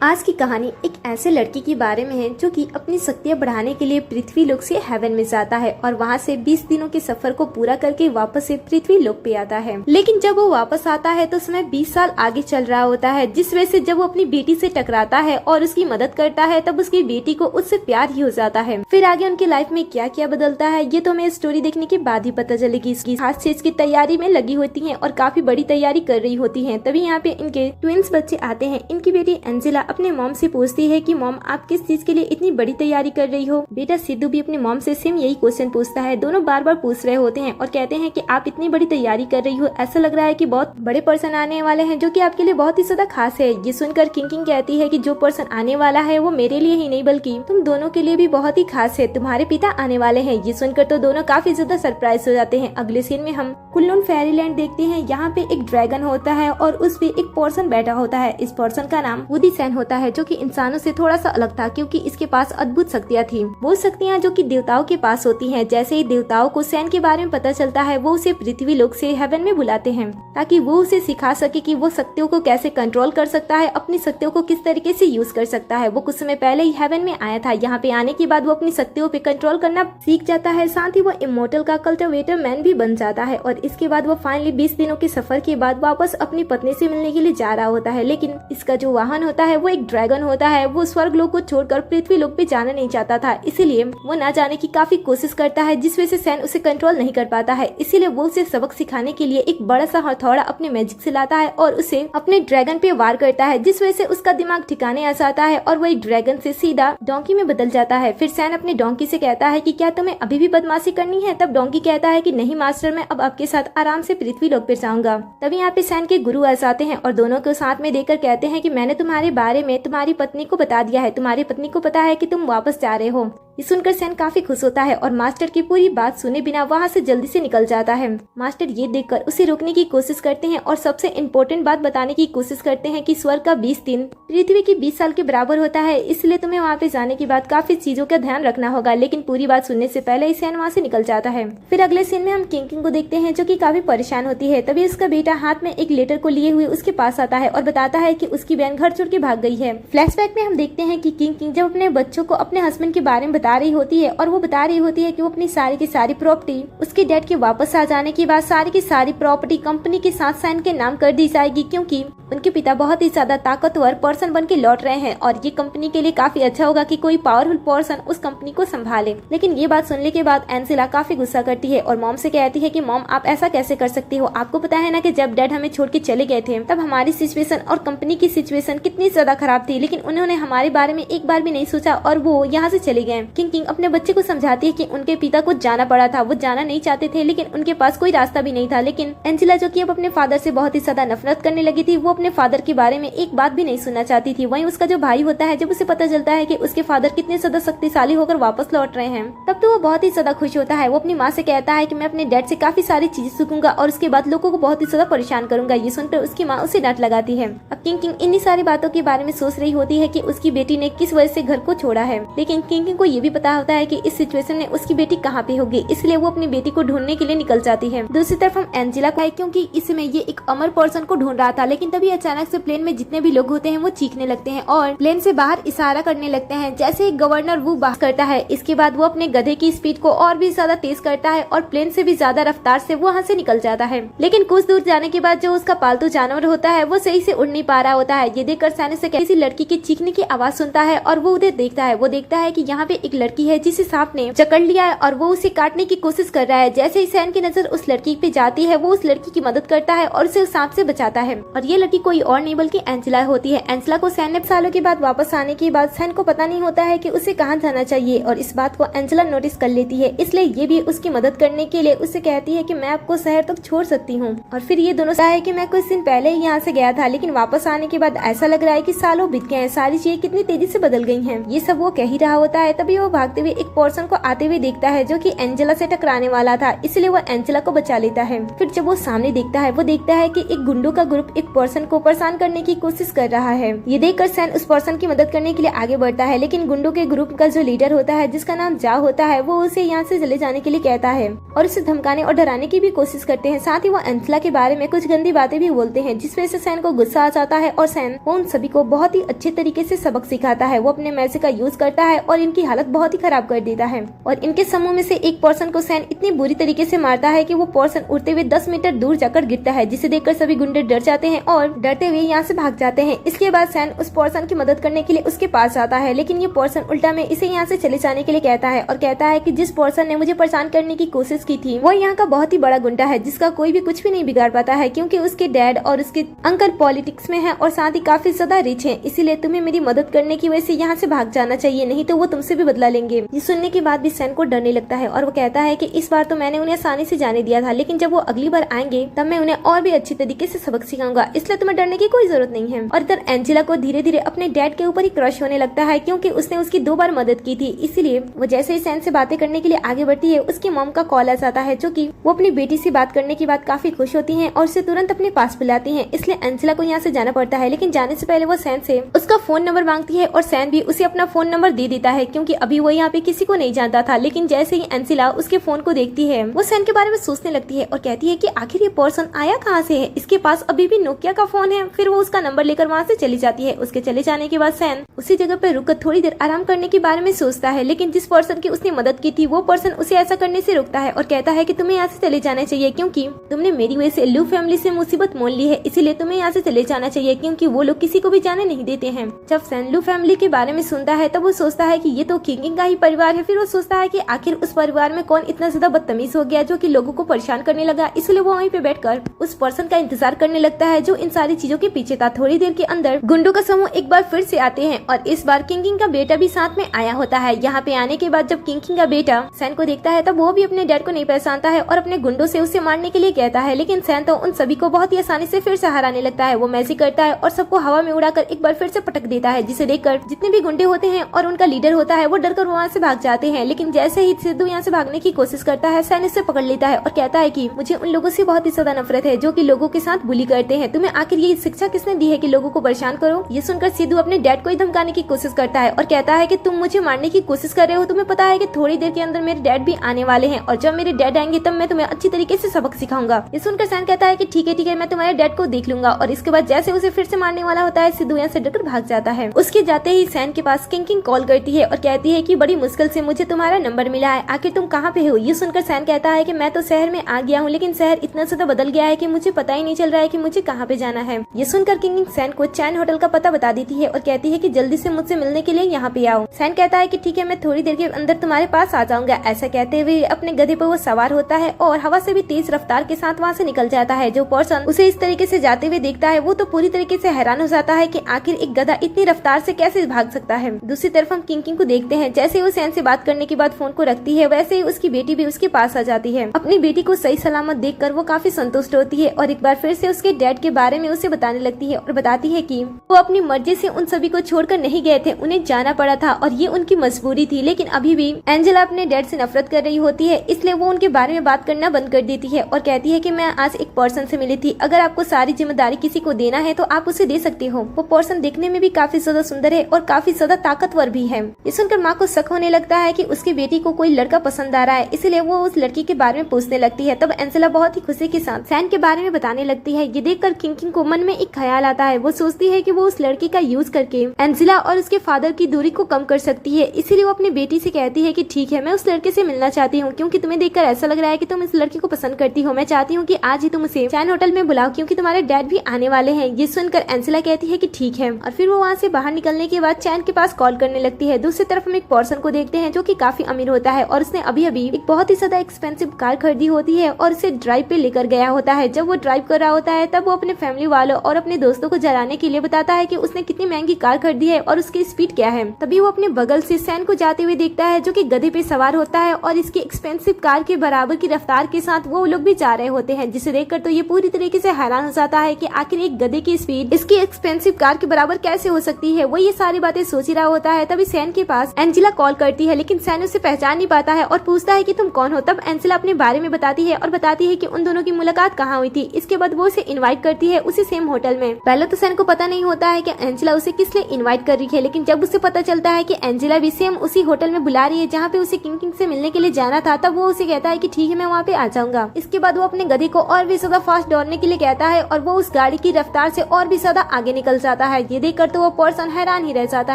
आज की कहानी एक ऐसे लड़की के बारे में है जो कि अपनी शक्तियां बढ़ाने के लिए पृथ्वी लोक से हेवन में जाता है और वहां से 20 दिनों के सफर को पूरा करके वापस से पृथ्वी लोक पे आता है। लेकिन जब वो वापस आता है तो समय 20 साल आगे चल रहा होता है, जिस वजह से जब वो अपनी बेटी से टकराता है और उसकी मदद करता है तब उसकी बेटी को उससे प्यार ही हो जाता है। फिर आगे उनकी लाइफ में क्या क्या बदलता है ये तो हमें स्टोरी देखने के बाद ही पता चलेगी। इसकी खास चीज की तैयारी में लगी होती है और काफी बड़ी तैयारी कर रही होती है। तभी यहाँ पे इनके ट्विंस बच्चे आते हैं। इनकी बेटी एंजेला अपने मॉम से पूछती है कि मॉम आप किस चीज के लिए इतनी बड़ी तैयारी कर रही हो। बेटा सिद्धू भी अपने मॉम से सेम यही क्वेश्चन पूछता है। दोनों बार बार पूछ रहे होते हैं और कहते हैं कि आप इतनी बड़ी तैयारी कर रही हो, ऐसा लग रहा है कि बहुत बड़े पर्सन आने वाले हैं जो कि आपके लिए बहुत ही ज्यादा खास है। ये सुनकर किंग कहती है कि जो पर्सन आने वाला है वो मेरे लिए ही नहीं बल्कि तुम दोनों के लिए भी बहुत ही खास है, तुम्हारे पिता आने वाले हैं। ये सुनकर तो दोनों काफी ज्यादा सरप्राइज हो जाते हैं। अगले सीन में हम कुल्लून फेरीलैंड देखते हैं। यहाँ पे एक ड्रैगन होता है और उस पे एक पर्सन बैठा होता है। इस पर्सन का नाम वुडी सैन होता है जो कि इंसानों से थोड़ा सा अलग था क्योंकि इसके पास अद्भुत शक्तियाँ थी। वो शक्तियाँ जो कि देवताओं के पास होती हैं। जैसे ही देवताओं को सैन के बारे में पता चलता है वो उसे पृथ्वी लोक से हेवन में बुलाते हैं ताकि वो उसे सिखा सके कि वो शक्तियों को कैसे कंट्रोल कर सकता है, अपनी शक्तियों को किस तरीके से यूज कर सकता है। वो कुछ समय पहले ही हेवन में आया था। यहाँ पे आने के बाद वो अपनी शक्तियों पे कंट्रोल करना सीख जाता है। साथ ही वो इमोर्टल का कल्टिवेटर मैन भी बन जाता है और इसके बाद वो फाइनली 20 दिनों के सफर के बाद वापस अपनी पत्नी से मिलने के लिए जा रहा होता है। लेकिन इसका जो वाहन होता है वो एक ड्रैगन होता है। वो स्वर्ग लोक को छोड़कर पृथ्वी लोक पे जाना नहीं चाहता था, इसीलिए वो ना जाने की काफी कोशिश करता है जिस वजह से सैन उसे कंट्रोल नहीं कर पाता है। इसीलिए वो उसे सबक सिखाने के लिए एक बड़ा सा हथौड़ा अपने मैजिक से लाता है और उसे अपने ड्रैगन पे वार करता है, जिस वजह से उसका दिमाग ठिकाने आ जाता है और वो एक ड्रैगन से सीधा डोंकी में बदल जाता है। फिर सैन अपने डोंकी से कहता है कि क्या तुम्हें अभी भी बदमाशी करनी है। तब डोंकी कहता है कि नहीं मास्टर, मैं अब आपके साथ आराम से पृथ्वी लोक पे जाऊंगा। तभी यहाँ पे सैन के गुरु आ जाते हैं और दोनों को साथ में देकर कहते हैं कि मैंने तुम्हारे बारे में तुम्हारी पत्नी को बता दिया है, तुम्हारी पत्नी को पता है कि तुम वापस जा रहे हो। ये सुनकर सैन काफी खुश होता है और मास्टर की पूरी बात सुने बिना वहाँ से जल्दी से निकल जाता है। मास्टर ये देखकर उसे रोकने की कोशिश करते हैं और सबसे इम्पोर्टेंट बात बताने की कोशिश करते हैं कि स्वर्ग का 20 दिन पृथ्वी की 20 साल के बराबर होता है, इसलिए तुम्हें वहाँ पे जाने के बाद काफी चीजों का ध्यान रखना होगा। लेकिन पूरी बात सुनने से पहले ही सैन वहाँ से निकल जाता है। फिर अगले सीन में हम किंग को देखते हैं जो कि काफी परेशान होती है। तभी उसका बेटा हाथ में एक लेटर को लिए हुए उसके पास आता है और बताता है कि उसकी बहन घर छोड़ के भाग गई है। फ्लैशबैक में हम देखते हैं कि किंग जब अपने बच्चों को अपने हस्बैंड के बारे में बता रही होती है और वो बता रही होती है कि वो अपनी सारी की सारी प्रॉपर्टी उसके डैड के वापस आ जाने के बाद सारी की सारी प्रॉपर्टी कंपनी के साथ सैन के नाम कर दी जाएगी, क्योंकि उनके पिता बहुत ही ज्यादा ताकतवर पर्सन बन के लौट रहे हैं और ये कंपनी के लिए काफी अच्छा होगा कि कोई पावरफुल पर्सन उस कंपनी को संभाले। लेकिन ये बात सुनने के बाद एंजेला काफी गुस्सा करती है और मॉम से कहती है कि मॉम आप ऐसा कैसे कर सकती हो, आपको पता है ना कि जब डैड हमें छोड़ के चले गए थे तब हमारी सिचुएशन और कंपनी की सिचुएशन कितनी ज्यादा खराब थी, लेकिन उन्होंने हमारे बारे में एक बार भी नहीं सोचा और वो यहाँ से चले गए। किंग अपने बच्चे को समझाती है कि उनके पिता को जाना पड़ा था, वो जाना नहीं चाहते थे लेकिन उनके पास कोई रास्ता भी नहीं था। लेकिन एंजेला जो कि अब अपने फादर से बहुत ही ज्यादा नफरत करने लगी थी, वो अपने फादर के बारे में एक बात भी नहीं सुनना चाहती थी। वहीं उसका जो भाई होता है, जब उसे पता चलता है कि उसके फादर कितने ज्यादा शक्तिशाली होकर वापस लौट रहे हैं तब तो वो बहुत ही ज्यादा खुश होता है। वो अपनी माँ से कहता है कि मैं अपने डैड से काफी सारी चीजें सीखूंगा और उसके बाद लोगों को बहुत ही ज्यादा परेशान करूंगा। ये सुनकर उसकी माँ उसे डांट लगाती है। अब किंग इन्हीं सारी बातों के बारे में सोच रही होती है कि उसकी बेटी ने किस वजह से घर को छोड़ा है, लेकिन किंग को ये भी पता होता है कि इस सिचुएशन में उसकी बेटी कहाँ पे होगी, इसलिए वो अपनी बेटी को ढूंढने के लिए निकल जाती है। दूसरी तरफ हम एंजेला को है क्योंकि इसमें ये एक अमर पर्सन को ढूंढ रहा था, लेकिन तभी अचानक से प्लेन में जितने भी लोग होते हैं वो चीखने लगते हैं और प्लेन से बाहर इशारा करने लगते हैं जैसे एक गवर्नर वो बात करता है। इसके बाद वो अपने गधे की स्पीड को और भी ज्यादा तेज करता है और प्लेन से भी ज्यादा रफ्तार से वो वहाँ से निकल जाता है। लेकिन कुछ दूर जाने के बाद जो उसका पालतू जानवर होता है वो सही से उड़ नहीं पा रहा होता है। ये देखकर सैन से किसी लड़की की चीखने की आवाज सुनता है और वो उधर देखता है। वो देखता है कि यहाँ पे एक लड़की है जिसे सांप ने जकड़ लिया है और वो उसे काटने की कोशिश कर रहा है। जैसे ही सैन की नजर उस लड़की पे जाती है वो उस लड़की की मदद करता है और उसे उस सांप से बचाता है। और ये लड़की कोई और नहीं बल्कि एंजेला होती है। एंजेला को सैन ने सालों के बाद वापस आने के बाद सैन को पता नहीं होता है कि उसे कहाँ जाना चाहिए और इस बात को एंजेला नोटिस कर लेती है, इसलिए ये भी उसकी मदद करने के लिए उसे कहती है कि मैं आपको शहर तक छोड़ सकती हूँ। और फिर ये दोनों है कि मैं कुछ दिन पहले ही यहाँ से गया था, लेकिन वापस आने के बाद ऐसा लग रहा है कि सालों बीत गए हैं, सारी चीजें कितनी तेजी से बदल गई हैं। ये सब वो कह ही रहा होता है तभी वो भागते हुए एक पर्सन को आते हुए देखता है जो कि एंजेला से टकराने वाला था, इसलिए वो एंजेला को बचा लेता है। फिर जब वो सामने देखता है, वो देखता है कि एक गुंडों का ग्रुप एक पर्सन को परेशान करने की कोशिश कर रहा है। ये देखकर सैन उस पर्सन की मदद करने के लिए आगे बढ़ता है, लेकिन गुंडों के ग्रुप का जो लीडर होता है, जिसका नाम जा होता है, वो उसे यहाँ से चले जाने के लिए कहता है और उसे धमकाने और डराने की भी कोशिश करते हैं। साथ ही वो एंजेला के बारे में कुछ गंदी बातें भी बोलते हैं, जिस वजह से सैन को गुस्सा आ जाता है और सैन उन सभी को बहुत ही अच्छे तरीके से सबक सिखाता है। वो अपने मैजिक का यूज करता है और इनकी हालत बहुत ही खराब कर देता है और इनके समूह में से एक पर्सन को सैन इतनी बुरी तरीके से मारता है कि वो पर्सन उड़ते हुए 10 मीटर दूर जाकर गिरता है, जिसे देखकर सभी गुंडे डर जाते हैं और डरते हुए यहाँ से भाग जाते हैं। इसके बाद सैन उस पर्सन की मदद करने के लिए उसके पास जाता है, लेकिन ये पर्सन उल्टा में इसे यहाँ से चले जाने के लिए कहता है और कहता है कि जिस पर्सन ने मुझे परेशान करने की कोशिश की थी वो यहाँ का बहुत ही बड़ा गुंडा है, जिसका कोई भी कुछ भी नहीं बिगाड़ पाता है, क्योंकि उसके डैड और उसके अंकल पॉलिटिक्स में है और साथ ही काफी ज्यादा रिच है। इसीलिए तुम्हें मेरी मदद करने की वजह से यहाँ से भाग जाना चाहिए, नहीं तो वो तुमसे भी बदला लेंगे। ये सुनने के बाद भी सैन को डरने लगता है और वो कहता है कि इस बार तो मैंने उन्हें आसानी से जाने दिया था, लेकिन जब वो अगली बार आएंगे तब मैं उन्हें और भी अच्छी तरीके से सबक सिखाऊंगा, इसलिए तुम्हें डरने की कोई जरूरत नहीं है। और इधर एंजेला को धीरे धीरे अपने डैड के ऊपर ही क्रश होने लगता है, क्योंकि उसने उसकी 2 बार मदद की थी। इसीलिए वो जैसे ही सैन से बातें करने के लिए आगे बढ़ती है, उसकी मॉम का कॉल आ जाता है, जो कि वो अपनी बेटी से बात करने के बाद काफी खुश होती हैं और उसे तुरंत अपने पास बुलाती हैं। इसलिए एंजेला को यहाँ से जाना पड़ता है, लेकिन जाने से पहले वो सैन से उसका फोन नंबर मांगती है और सैन भी उसे अपना फोन नंबर दे देता है, क्योंकि अभी वो यहाँ पे किसी को नहीं जानता था। लेकिन जैसे ही एंजेला उसके फोन को देखती है, वो सैन के बारे में सोचने लगती है और कहती है कि आखिर ये पर्सन आया कहाँ से है, इसके पास अभी भी नोकिया का फोन है। फिर वो उसका नंबर लेकर वहाँ से चली जाती है। उसके चले जाने के बाद सैन उसी जगह पर रुककर थोड़ी देर आराम करने के बारे में सोचता है, लेकिन जिस पर्सन की उसने मदद की थी वो पर्सन उसे ऐसा करने से रोकता है और कहता है कि तुम्हें यहाँ से चले जाना चाहिए, क्योंकि तुमने मेरी वजह से लू फैमिली से मुसीबत मोल ली है, इसीलिए तुम्हें यहाँ से चले जाना चाहिए, क्योंकि वो लोग किसी को भी जाने नहीं देते हैं। जब सैन लू फैमिली के बारे में सुनता है तब वो सोचता है कि ये तो किंग का ही परिवार है। फिर वो सोचता है कि आखिर उस परिवार में कौन इतना ज्यादा बदतमीज हो गया जो कि लोगों को परेशान करने लगा। इसलिए वो वहीं पे बैठकर उस पर्सन का इंतजार करने लगता है जो इन सारी चीजों के पीछे था। थोड़ी देर के अंदर गुंडों का समूह एक बार फिर से आते हैं और इस बार किंग का बेटा भी साथ में आया होता है। यहाँ पे आने के बाद जब किंग का बेटा सैन को देखता है तब वो भी अपने डैड को नहीं पहचानता है और अपने गुंडों से उसे मारने के लिए कहता है, लेकिन सैन तो उन सभी को बहुत ही आसानी से फिर से हराने लगता है। वो मैजिक करता है और सबको हवा में उड़ाकर एक बार फिर से पटक देता है, जिसे देखकर जितने भी गुंडे होते हैं और उनका लीडर होता है वो डरकर वहाँ से भाग जाते हैं। लेकिन जैसे ही सिद्धू यहाँ से भागने की कोशिश करता है, सैन इसे पकड़ लेता है और कहता है कि मुझे उन लोगों से बहुत ही ज्यादा नफरत है जो कि लोगों के साथ बुली करते हैं। तुम्हें आखिर ये शिक्षा किसने दी है कि लोगों को परेशान करो। ये सुनकर सिद्धू अपने डैड को ही धमकाने की कोशिश करता है और कहता है कि तुम मुझे मारने की कोशिश कर रहे हो, तुम्हें पता है कि थोड़ी देर के अंदर मेरे डैड भी आने वाले हैं और जब मेरे डैड आएंगे तब मैं तुम्हें अच्छी तरीके से सबक सिखाऊंगा। ये सुनकर सैन कहता है कि ठीक है मैं तुम्हारे डैड को देख लूंगा। और इसके बाद जैसे उसे फिर से मारने वाला होता है, सिद्धू यहाँ से डरकर भाग जाता है। उसके जाते ही सैन के पास किंग कॉल करती है और कहती है कि बड़ी मुश्किल से मुझे तुम्हारा नंबर मिला है, आखिर तुम कहाँ पे हो। ये सुनकर सैन कहता है कि मैं तो शहर में आ गया हूँ, लेकिन शहर इतना ज्यादा बदल गया है कि मुझे पता ही नहीं चल रहा है कि मुझे कहाँ पे जाना है। ये सुनकर किंग सैन को चैन होटल का पता बता देती है और कहती है कि जल्दी से मुझसे मिलने के लिए यहाँ पे आओ। सैन कहता है कि ठीक है, मैं थोड़ी देर के अंदर तुम्हारे पास आ जाऊंगा। ऐसा कहते हुए अपने गधे पर वो सवार होता है और हवा से भी तेज रफ्तार के साथ वहाँ से निकल जाता है। जो पर्सन उसे इस तरीके से जाते हुए देखता है वो तो पूरी तरीके से हैरान हो जाता है कि आखिर एक गधा इतनी रफ्तार से कैसे भाग सकता है। दूसरी तरफ हम किंग को देखते हैं, जैसे वो सैन से बात करने के बाद फोन को रखती है, वैसे ही उसकी बेटी भी उसके पास आ जाती है। अपनी बेटी को सही सलामत देखकर वो काफी संतुष्ट होती है और एक बार फिर से उसके डैड के बारे में उसे बताने लगती है और बताती है कि वो अपनी मर्जी से उन सभी को छोड़कर नहीं गए थे, उन्हें जाना पड़ा था और ये उनकी मजबूरी थी। लेकिन अभी भी एंजेला अपने डैड से नफरत कर रही होती है, इसलिए वो उनके बारे में बात करना बंद कर देती है और कहती है कि मैं आज एक पर्सन से मिली थी, अगर आपको सारी जिम्मेदारी किसी को देना है तो आप उसे दे सकते हो। वो पर्सन देखने में भी काफी ज्यादा सुंदर है और काफी ज्यादा ताकतवर भी है। ये सुनकर माँ को शक होने लगता है कि उसकी बेटी को कोई लड़का पसंद आ रहा है, इसलिए वो उस लड़की के बारे में पूछने लगती है। तब एंजेला बहुत ही खुशी के साथ सैन के बारे में बताने लगती है। ये देखकर किंग को मन में एक ख्याल आता है। वो सोचती है कि वो उस लड़की का यूज करके एंजेला और उसके फादर की दूरी को कम कर सकती है। इसीलिए वो अपनी बेटी से कहती है कि ठीक है, मैं उस लड़के से मिलना चाहती हूँ, क्योंकि तुम्हें देखकर ऐसा लग रहा है कि तुम इस लड़की को पसंद करती हो। मैं चाहती हूँ कि आज ही तुम उसे चैन होटल में बुलाओ, क्योंकि तुम्हारे डैड भी आने वाले हैं। ये सुनकर एंजेला कहती है कि ठीक है और फिर वो वहाँ से बाहर निकलने के बाद चैन के पास कॉल करने लगती है। दूसरी तरफ हम एक पर्सन को देखते हैं जो कि काफी अमीर होता है और उसने अभी अभी एक बहुत ही ज्यादा एक्सपेंसिव कार खरीदी होती है और उसे ड्राइव पे लेकर गया होता है। जब वो ड्राइव कर रहा होता है तब वो अपने फैमिली वालों और अपने दोस्तों को जलाने के लिए बताता है कि उसने कितनी महंगी कार खरीदी है और उसकी स्पीड क्या है। तभी वो अपने बगल से सैन को जाते हुए देखता है जो कि गधे पे सवार होता है और इसकी एक्सपेंसिव कार के बराबर की रफ्तार के साथ वो लोग भी जा रहे होते हैं, जिसे देखकर तो ये पूरी तरीके से हैरान हो जाता है कि आखिर एक गधे की स्पीड इसकी एक्सपेंसिव कार के बराबर कैसे हो सकती है। वो ये सारी बातें सोच ही रहा होता है, तभी सैन के पास एंजिला कॉल करती है, लेकिन सैन उसे पहचान नहीं पाता है और पूछता है कि तुम कौन हो। तब एंजिला अपने बारे में बताती है और बताती है कि उन दोनों की मुलाकात कहाँ हुई थी। इसके बाद वो उसे इनवाइट करती है उसी सेम होटल में। पहले तो सैन को पता नहीं होता है कि एंजिला उसे किस लिए इनवाइट कर रही है, लेकिन जब उसे पता चलता है कि एंजिला भी सेम उसी होटल में बुला रही है जहाँ पे उसे किंग से मिलने के लिए जाना था, तब वो उसे कहता है कि ठीक है मैं वहाँ पे आ जाऊंगा। इसके बाद वो अपने गधे को और भी ज्यादा फास्ट दौड़ने के लिए कहता है और वो उस गाड़ी की रफ्तार से और भी ज्यादा आगे निकल जाता है। ये देखकर तो वो पर्सन हैरान ही रह जाता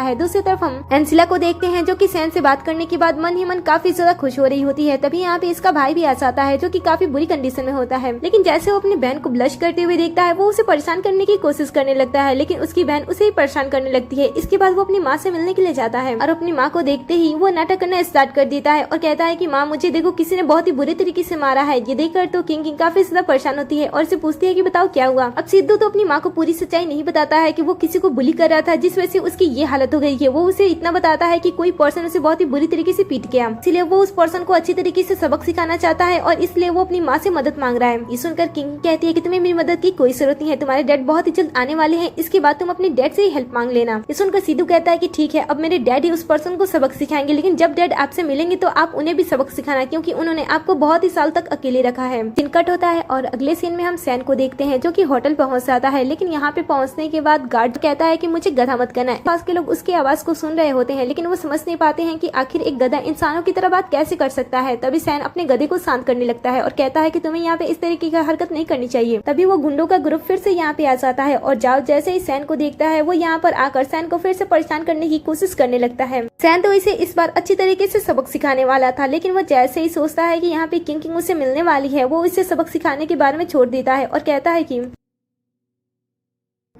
है। दूसरी तरफ हम एंजिला को देखते हैं जो कि सैन से बात करने के बाद मन ही मन काफी ज्यादा खुश हो रही होती है। तभी यहाँ पे इसका भाई भी आ जाता है जो कि काफी बुरी कंडीशन में होता है, लेकिन जैसे वो अपनी बहन को ब्लश करते हुए देखता है वो उसे परेशान करने की कोशिश करने लगता है, लेकिन उसकी बहन उसे ही परेशान करने लगती है। इसके बाद वो अपनी माँ से मिलने के लिए जाता है और अपनी माँ को देखते ही वो नाटक करना स्टार्ट कर देता है और कहता है कि माँ मुझे देखो किसी ने बहुत ही बुरे तरीके से मारा है। ये देखकर तो किंग काफी ज्यादा परेशान होती है और उसे पूछती है कि बताओ क्या हुआ। अब सिद्धू तो अपनी माँ को पूरी सच्चाई नहीं बताता है कि वो किसी को बुली कर रहा था जिस वजह से उसकी ये हालत हो गई है। वो उसे इतना बताता है कि कोई पर्सन उसे बहुत ही बुरी तरीके से पीट गया, इसलिए वो उस पर्सन को अच्छी तरीके से सबक सिखाना चाहता है और इसलिए वो अपनी माँ से मदद मांग रहा है। ये सुनकर किंग कहती है कि तुम्हें मेरी मदद की कोई जरूरत नहीं है, तुम्हारे डैड बहुत ही जल्द आने वाले हैं, इसके बाद तुम अपने डैड से ही हेल्प मांग लेना। ये सुनकर सिद्धू कहता है कि ठीक है, अब मेरे डैड ही उस पर्सन को सबक सिखाएंगे, लेकिन जब डैड आपसे मिलेंगे तो आप उन्हें भी सबक सिखाना क्योंकि उन्होंने आपको बहुत ही साल तक अकेले रखा है। सीन कट होता है और अगले सीन में हम सैन को देखते हैं जो कि होटल पहुंच जाता है, लेकिन यहाँ पे पहुंचने के बाद गार्ड कहता है कि मुझे गधा मत करना है। पास के लोग उसकी आवाज को सुन रहे होते हैं, लेकिन वो समझ नहीं पाते हैं कि आखिर एक गधा इंसानों की तरह बात कैसे कर सकता है। तभी सैन अपने गधे को शांत करने लगता है और कहता है कि तुम्हें यहाँ पे इस तरीके की हरकत नहीं करनी चाहिए। तभी वो गुंडों का ग्रुप फिर से यहाँ पे आ जाता है और जाओ जैसे ही सैन को देखता है वो यहाँ पर आकर सैन को फिर से परेशान करने की कोशिश करने लगता है। सैन तो इसे इस बार अच्छी तरीके से सबक सिखाने वाला था, लेकिन वो जैसे ही सोचता है कि यहाँ पे किंग उसे मिलने वाली है वो इसे सबक सिखाने के बारे में छोड़ देता है और कहता है कि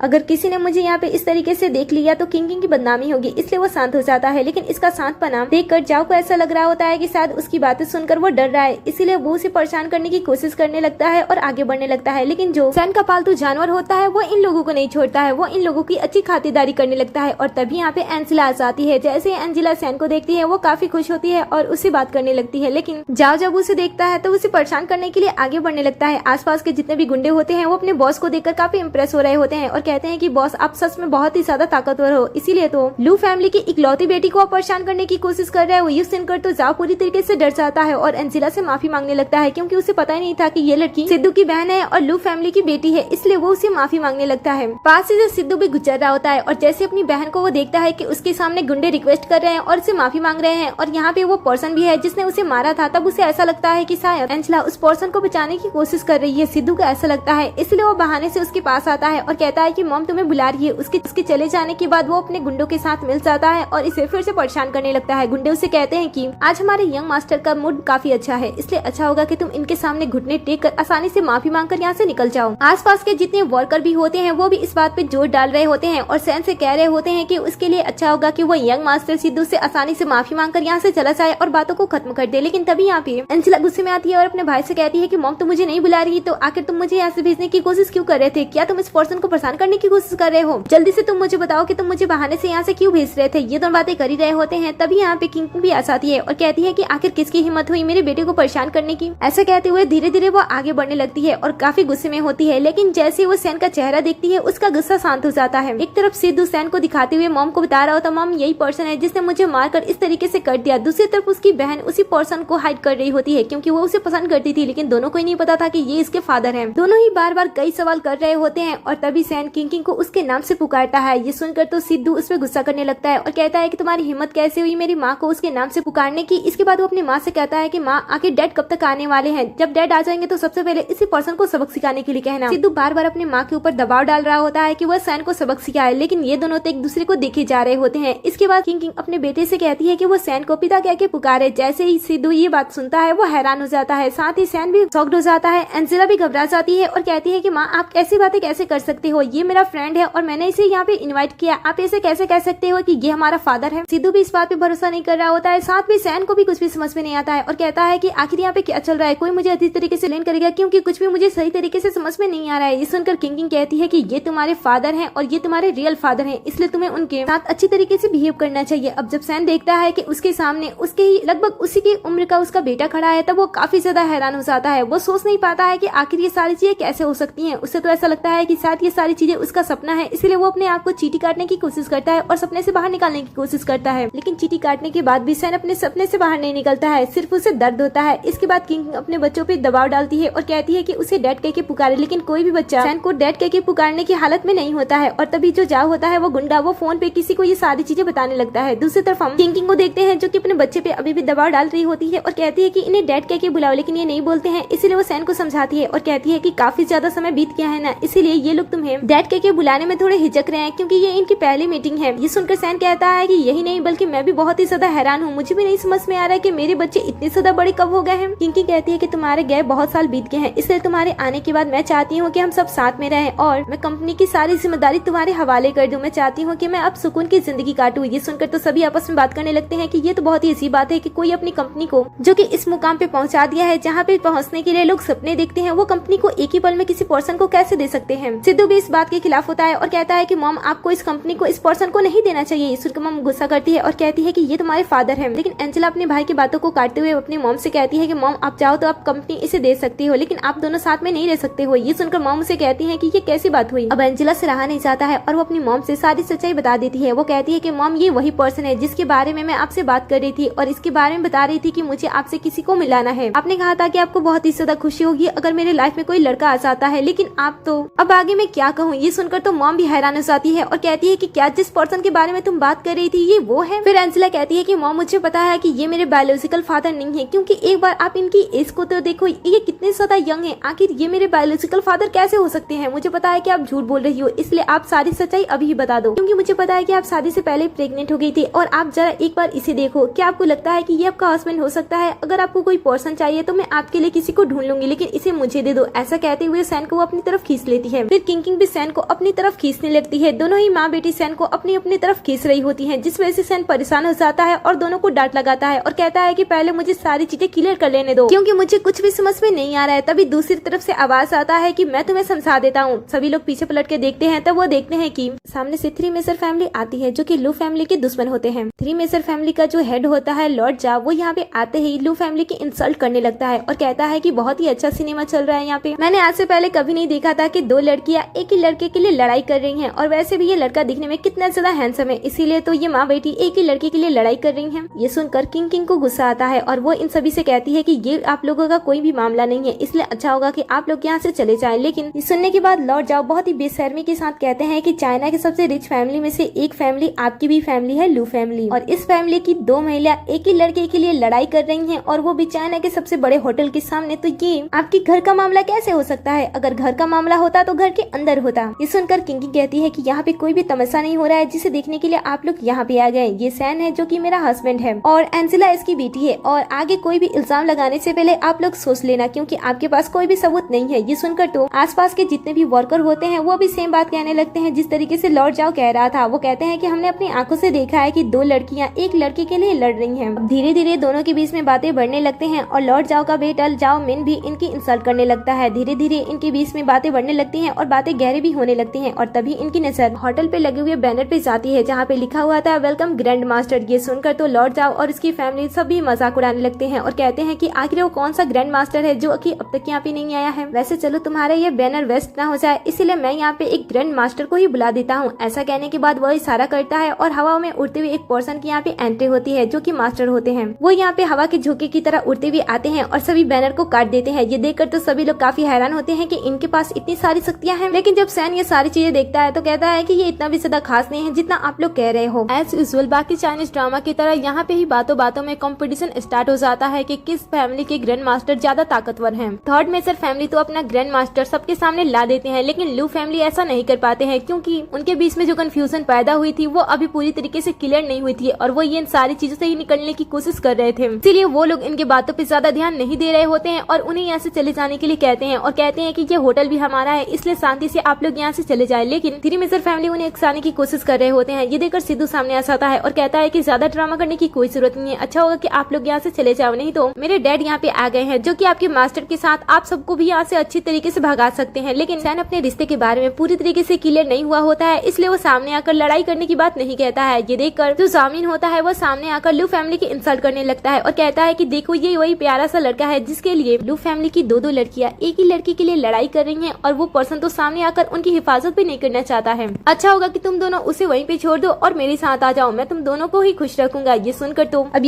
अगर किसी ने मुझे यहाँ पे इस तरीके से देख लिया तो किंग की बदनामी होगी, इसलिए वो शांत हो जाता है। लेकिन इसका शांतपना देखकर जाओ को ऐसा लग रहा होता है कि शायद उसकी बातें सुनकर वो डर रहा है, इसीलिए वो उसे परेशान करने की कोशिश करने लगता है और आगे बढ़ने लगता है। लेकिन जो सैन का पालतू जानवर होता है वो इन लोगों को नहीं छोड़ता है, वो इन लोगों की अच्छी खातिरदारी करने लगता है। और तभी यहाँ पे एंजिला आ जाती है। जैसे एंजिला सैन को देखती है वो काफी खुश होती है और उससे बात करने लगती है, लेकिन जाओ जब उसे देखता है तो उसे परेशान करने के लिए आगे बढ़ने लगता है। आसपास के जितने भी गुंडे होते हैं वो अपने बॉस को देखकर काफी इंप्रेस हो रहे होते हैं और कहते हैं कि बॉस आप सच में बहुत ही ज्यादा ताकतवर हो, इसीलिए तो लू फैमिली की इकलौती बेटी को आप परेशान करने की कोशिश कर रहे हो। ये सुनकर तो जाओ पूरी तरीके से डर जाता है और एंजिला से माफी मांगने लगता है क्योंकि उसे पता ही नहीं था कि ये लड़की सिद्धू की बहन है और लू फैमिली की बेटी है, इसलिए वो उसे माफी मांगने लगता है। पास से सिद्धू भी गुजर रहा होता है और जैसे अपनी बहन को वो देखता है कि उसके सामने गुंडे रिक्वेस्ट कर रहे हैं और उसे माफी मांग रहे हैं और यहाँ पे वो पर्सन भी है जिसने उसे मारा था, तब उसे ऐसा लगता है कि शायद एंजिला उस पर्सन को बचाने की कोशिश कर रही है। सिद्धू को ऐसा लगता है, इसलिए वो बहाने से उसके पास आता है और कहता है कि मॉम तुम्हें बुला रही है। उसके चले जाने के बाद वो अपने गुंडों के साथ मिल जाता है और इसे फिर से परेशान करने लगता है। गुंडे उसे कहते हैं कि आज हमारे यंग मास्टर का मूड काफी अच्छा है, इसलिए अच्छा होगा कि तुम इनके सामने घुटने टेक कर आसानी से माफी मांगकर यहाँ से निकल जाओ। आसपास के जितने वर्कर भी होते हैं वो भी इस बात पे जोर डाल रहे होते हैं और सैन से कह रहे होते हैं कि उसके लिए अच्छा होगा कि वो यंग मास्टर सिद्धू से आसानी से माफी मांगकर यहाँ से चला जाए और बातों को खत्म कर दे। लेकिन तभी यहाँ पे एंजिला गुस्से में आती है और अपने भाई से कहती है कि मॉम तुम मुझे नहीं बुला रही, तो आखिर तुम मुझे यहाँ से भेजने की कोशिश क्यों कर रहे थे? क्या तुम इस पर्सन को परेशान करने की कोशिश कर रहे हो? जल्दी से तुम मुझे बताओ कि तुम मुझे बहाने से यहाँ से क्यों भेज रहे थे? ये दोनों बातें कर ही रहे होते हैं। तभी यहाँ पे किंग भी आ जाती है और कहती है कि आखिर किसकी हिम्मत हुई मेरे बेटे को परेशान करने की। ऐसा कहते हुए धीरे धीरे वो आगे बढ़ने लगती है और काफी गुस्से में होती है, लेकिन जैसे वो सैन का चेहरा देखती है उसका गुस्सा शांत हो जाता है। एक तरफ सिद्धू सैन को दिखाते हुए मॉम को बता रहा होता मॉम यही पर्सन है जिसने मुझे मारकर इस तरीके से कर दिया। दूसरी तरफ उसकी बहन उसी पर्सन को हाइड कर रही होती है क्योंकि वो उसे पसंद करती थी, लेकिन दोनों को ही नहीं पता था कि ये इसके फादर हैं। दोनों ही बार बार कई सवाल कर रहे होते हैं और तभी सैन किंग को उसके नाम से पुकारता है। ये सुनकर तो सिद्धू उस पर गुस्सा करने लगता है और कहता है कि तुम्हारी हिम्मत कैसे हुई मेरी माँ को उसके नाम से पुकारने की। इसके बाद वो अपनी माँ से कहता है कि माँ आखिर डैड कब तक आने वाले हैं? जब डैड आ जाएंगे तो सबसे पहले इसी पर्सन को सबक सिखाने के लिए कहना। सिद्धू बार बार अपनी माँ के ऊपर दबाव डाल रहा होता है कि वह सैन को सबक सिखाए, लेकिन ये दोनों तो एक दूसरे को देखे जा रहे होते हैं। इसके बाद किंग अपने बेटे से कहती है कि वो सैन को पिता कह के पुकारे। जैसे ही सिद्धू ये बात सुनता है वो हैरान हो जाता है, साथ ही सैन भी शॉक्ड हो जाता है। एंजिला भी घबरा जाती है और कहती है कि माँ आप ऐसी बातें कैसे कर सकते हो? ये मेरा फ्रेंड है और मैंने इसे यहाँ पे इन्वाइट किया, आप ऐसे कैसे कह सकते हो कि ये हमारा फादर है? सिद्धू भी इस बात पे भरोसा नहीं कर रहा होता है, साथ में सैन को भी कुछ भी समझ में नहीं आता है और कहता है कि आखिर यहाँ पे क्या चल रहा है, कोई मुझे अच्छी तरीके से एक्सप्लेन करेगा क्योंकि कुछ भी मुझे सही तरीके से समझ में नहीं आ रहा है। ये सुनकर किंग कहती है कि ये तुम्हारे फादर हैं और ये तुम्हारे रियल फादर हैं, इसलिए तुम्हें उनके साथ अच्छी तरीके से बिहेव करना चाहिए। अब जब सैन देखता है कि उसके सामने उसके ही लगभग उसी की उम्र का उसका बेटा खड़ा है तब वो काफी ज्यादा हैरान हो जाता है। वो सोच नहीं पाता है कि आखिर ये सारी चीजें कैसे हो सकती हैं। उसे तो ऐसा लगता है कि शायद ये सारी चीजें उसका सपना है, इसलिए वो अपने आप को चींटी काटने की कोशिश करता है और सपने से बाहर निकालने की कोशिश करता है। लेकिन चींटी काटने के बाद भी सैन अपने सपने से बाहर नहीं निकलता है, सिर्फ उसे दर्द होता है। इसके बाद किंग अपने बच्चों पे दबाव डालती है और कहती है कि उसे डैड कह के पुकारे, लेकिन कोई भी बच्चा सैन को डैड कह के पुकारने की हालत में नहीं होता है। और तभी जो जाओ होता है वो गुंडा वो फोन पे किसी को ये सारी चीजें बताने लगता है। दूसरी तरफ हम किंग को देखते हैं जो कि अपने बच्चे पे अभी भी दबाव डाल रही होती है और कहती है कि इन्हें डैड कह के बुलाओ, लेकिन ये नहीं बोलते हैं। इसीलिए वो सैन को समझाती है और कहती है कि काफी ज्यादा समय बीत गया है ना, इसीलिए ये लोग तुम्हें डैड कह के बुलाने में थोड़े हिचक रहे हैं क्योंकि ये इनकी पहली मीटिंग है। ये सुनकर सैन कहता है कि यही नहीं बल्कि मैं भी बहुत ही ज्यादा हैरान हूँ, मुझे भी नहीं समझ में आ रहा है कि मेरे बच्चे इतने ज्यादा बड़े कब हो गए हैं। किंकी कहती है कि तुम्हारे गए बहुत साल बीत गए हैं, इसलिए तुम्हारे आने के बाद मैं चाहती हूँ कि हम सब साथ में रहें और मैं कंपनी की सारी जिम्मेदारी तुम्हारे हवाले कर दूं। मैं चाहती हूँ कि मैं अब सुकून की जिंदगी काटूं। ये सुनकर तो सभी आपस में बात करने लगते हैं कि ये तो बहुत ही अजीब बात है कि कोई अपनी कंपनी को जो कि इस मुकाम पे पहुंचा दिया है जहाँ पे पहुंचने के लिए लोग सपने देखते हैं, वो कंपनी को एक ही पल में किसी पर्सन को कैसे दे सकते हैं। सिद्धू भी इस बात के खिलाफ होता है और कहता है कि मॉम आपको इस कंपनी को इस पर्सन को नहीं देना चाहिए। ये सुनकर मॉम गुस्सा करती है और कहती है कि ये तुम्हारे फादर है। लेकिन एंजेला अपने भाई की बातों को काटते हुए अपनी मॉम से कहती है कि मॉम आप चाहो तो आप कंपनी इसे दे सकती हो, लेकिन आप दोनों साथ में नहीं रह सकते हो। ये सुनकर मॉम उसे कहती है कि ये कैसी बात हुई। अब एंजेला से रहा नहीं जाता है और वो अपनी मॉम से सारी सच्चाई बता देती है। वो कहती है कि मॉम ये वही पर्सन है जिसके बारे में मैं आपसे बात कर रही थी और इसके बारे में बता रही थी कि मुझे आपसे किसी को मिलाना है। आपने कहा था कि आपको बहुत ही ज्यादा खुशी होगी अगर मेरे लाइफ में कोई लड़का आ जाता है, लेकिन आप तो अब आगे मैं क्या कहूँ। ये सुनकर तो मॉम भी हैरान हो जाती है और कहती है कि क्या जिस पर्सन के बारे में तुम बात कर रही थी ये वो है। फिर एंजेला कहती है कि मॉम मुझे पता है कि ये मेरे बायोलॉजिकल फादर नहीं है, क्योंकि एक बार आप इनकी एज को तो देखो, ये कितने ज्यादा यंग है, आखिर ये मेरे बायोलॉजिकल फादर कैसे हो सकते हैं। मुझे पता है कि आप झूठ बोल रही हो, इसलिए आप सारी सच्चाई अभी ही बता दो, क्योंकि मुझे पता है कि आप शादी से पहले प्रेग्नेंट हो गई थी। और आप जरा एक बार इसे देखो, क्या आपको लगता है कि ये आपका हस्बैंड हो सकता है। अगर आपको कोई पर्सन चाहिए तो मैं आपके लिए किसी को ढूंढ लूंगी, लेकिन इसे मुझे दे दो। ऐसा कहते हुए सैन को अपनी तरफ खींच लेती है। फिर किंग भी सैन को अपनी तरफ खींचने लगती है। दोनों ही माँ बेटी सैन को अपनी अपनी तरफ खींच रही होती है, जिस वजह से सैन परेशान हो जाता है और दोनों को डांट लगाता है और कहता है कि पहले मुझे सारी चीजें क्लियर कर लेने दो, क्योंकि मुझे कुछ भी समझ में नहीं आ रहा है। तभी दूसरी तरफ से आवाज आता है कि मैं तुम्हें समझा देता हूँ। सभी लोग पीछे पलट के देखते हैं, तब वो देखते हैं कि सामने से थ्री मेजर फैमिली आती है जो कि लू फैमिली के दुश्मन होते हैं। थ्री मेजर फैमिली का जो हेड होता है लॉर्ड जा, वो यहाँ पे आते ही लू फैमिली की इंसल्ट करने लगता है और कहता है कि बहुत ही अच्छा सिनेमा चल रहा है यहाँ पे। मैंने आज से पहले कभी नहीं देखा था कि दो लड़कियां एक ही लड़के के लिए लड़ाई कर रही हैं, और वैसे भी ये लड़का दिखने में कितना ज्यादा हैंडसम है, इसीलिए तो ये माँ बेटी एक ही लड़के के लिए लड़ाई कर रही हैं। ये सुनकर किंग को गुस्सा आता है और वो इन सभी से कहती है कि ये आप लोगों का कोई भी मामला नहीं है, इसलिए अच्छा होगा कि आप लोग यहाँ से चले जाएं। लेकिन ये सुनने के बाद लॉर्ड जाओ बहुत ही बेशर्मी के साथ कहते हैं कि चाइना के सबसे रिच फैमिली में से एक फैमिली आपकी भी फैमिली है, लू फैमिली, और इस फैमिली की दो महिला एक ही लड़के के लिए लड़ाई कर रही हैं और वो भी चाइना के सबसे बड़े होटल के सामने। तो ये आपके घर का मामला कैसे हो सकता है? अगर घर का मामला होता तो घर के अंदर होता। ये सुनकर किंग कहती है कि यहाँ पे कोई भी तमाशा नहीं हो रहा है जिसे देखने के लिए आप लोग यहाँ पे आ गए। ये सैन है जो कि मेरा हस्बैंड है और एंजेला इसकी बेटी है, और आगे कोई भी इल्जाम लगाने से पहले आप लोग सोच लेना, क्योंकि आपके पास कोई भी सबूत नहीं है। ये सुनकर तो आसपास के जितने भी वर्कर होते हैं वो भी सेम बात कहने लगते हैं जिस तरीके से लॉर्ड जाओ कह रहा था। वो कहते हैं कि हमने अपनी आंखों से देखा है कि दो लड़कियां एक लड़के के लिए लड़ रही हैं। धीरे धीरे दोनों के बीच में बातें बढ़ने लगते हैं और लॉर्ड जाओ का बेटा जाओ मिन भी इनकी इंसल्ट करने लगता है। धीरे धीरे इनके बीच में बातें बढ़ने लगती हैं और बातें गहरी भी होने लगती हैं। और तभी इनकी नजर होटल पे लगे हुए बैनर पे जाती है जहाँ पे लिखा हुआ था वेलकम ग्रैंड मास्टर। ये सुनकर तो लॉर्ड जाओ और इसकी फैमिली सभी मजाक उड़ाने लगते हैं और कहते हैं कि आखिर वो कौन सा ग्रैंड मास्टर है जो कि अब तक यहाँ पे नहीं आया है। वैसे चलो तुम्हारा ये बैनर वेस्ट ना हो जाए, इसीलिए मैं यहाँ पे एक ग्रैंड मास्टर को ही बुला देता हूँ। ऐसा कहने के बाद वो इशारा करता है और हवा में उड़ते हुए एक पर्सन की यहाँ पे एंट्री होती है जो कि मास्टर होते हैं। वो यहाँ पे हवा के झोंके की तरह उड़ते हुए आते हैं और सभी बैनर को काट देते हैं। ये देखकर तो सभी लोग काफी हैरान होते हैं कि इनके पास इतनी सारी शक्तियां हैं। लेकिन जब सैन ये सारी चीजें देखता है तो कहता है कि ये इतना भी ज्यादा खास नहीं है जितना आप लोग कह रहे हो। एज यूजुअल बाकी चाइनीज ड्रामा की तरह यहाँ पे ही बातों बातों में कंपटीशन स्टार्ट हो जाता है कि किस फैमिली के ग्रैंड मास्टर ज्यादा ताकतवर हैं। थर्ड मेजर फैमिली तो अपना ग्रैंड मास्टर सबके सामने ला देते हैं, लेकिन लू फैमिली ऐसा नहीं कर पाते हैं क्योंकि उनके बीच में जो कंफ्यूजन पैदा हुई थी वो अभी पूरी तरीके से क्लियर नहीं हुई थी और वो ये इन सारी चीजों से ही निकलने की कोशिश कर रहे थे। इसीलिए वो लोग इनके बातों पे ज्यादा ध्यान नहीं दे रहे होते हैं और उन्हें यहाँ से चले जाने के लिए कहते हैं और कहते हैं कि ये होटल भी हमारा है, इसलिए शांति से आप लोग यहाँ से चले जाएं। लेकिन थ्री मेजर फैमिली उन्हें उकसाने की कोशिश कर रहे होते हैं। ये देखकर सिद्धू सामने आ जाता है और कहता है कि ज्यादा ड्रामा करने की कोई जरूरत नहीं है, अच्छा होगा कि आप लोग यहाँ से चले जाओ, नहीं तो मेरे डैड यहाँ पे आ गए हैं जो कि आपके मास्टर के साथ आप सबको भी यहाँ से अच्छी तरीके से भगा सकते हैं। लेकिन सैन अपने रिश्ते के बारे में पूरी तरीके से क्लियर नहीं हुआ होता है, इसलिए वो सामने आकर लड़ाई करने की बात नहीं कहता है। ये देखकर जो जामीन होता है वो सामने आकर लू फैमिली की इंसल्ट करने लगता है और कहता है कि देखो ये वही प्यारा सा लड़का है जिसके लिए लू फैमिली की दो लड़कियां एक ही लड़की के लिए लड़ाई कर रही हैं और वो पर्सन तो सामने आकर उनकी हिफाजत भी नहीं करना चाहता है। अच्छा होगा कि तुम दोनों उसे वहीं पे छोड़ दो और मेरे साथ आ जाओ, मैं तुम दोनों को ही खुश रखूंगा। ये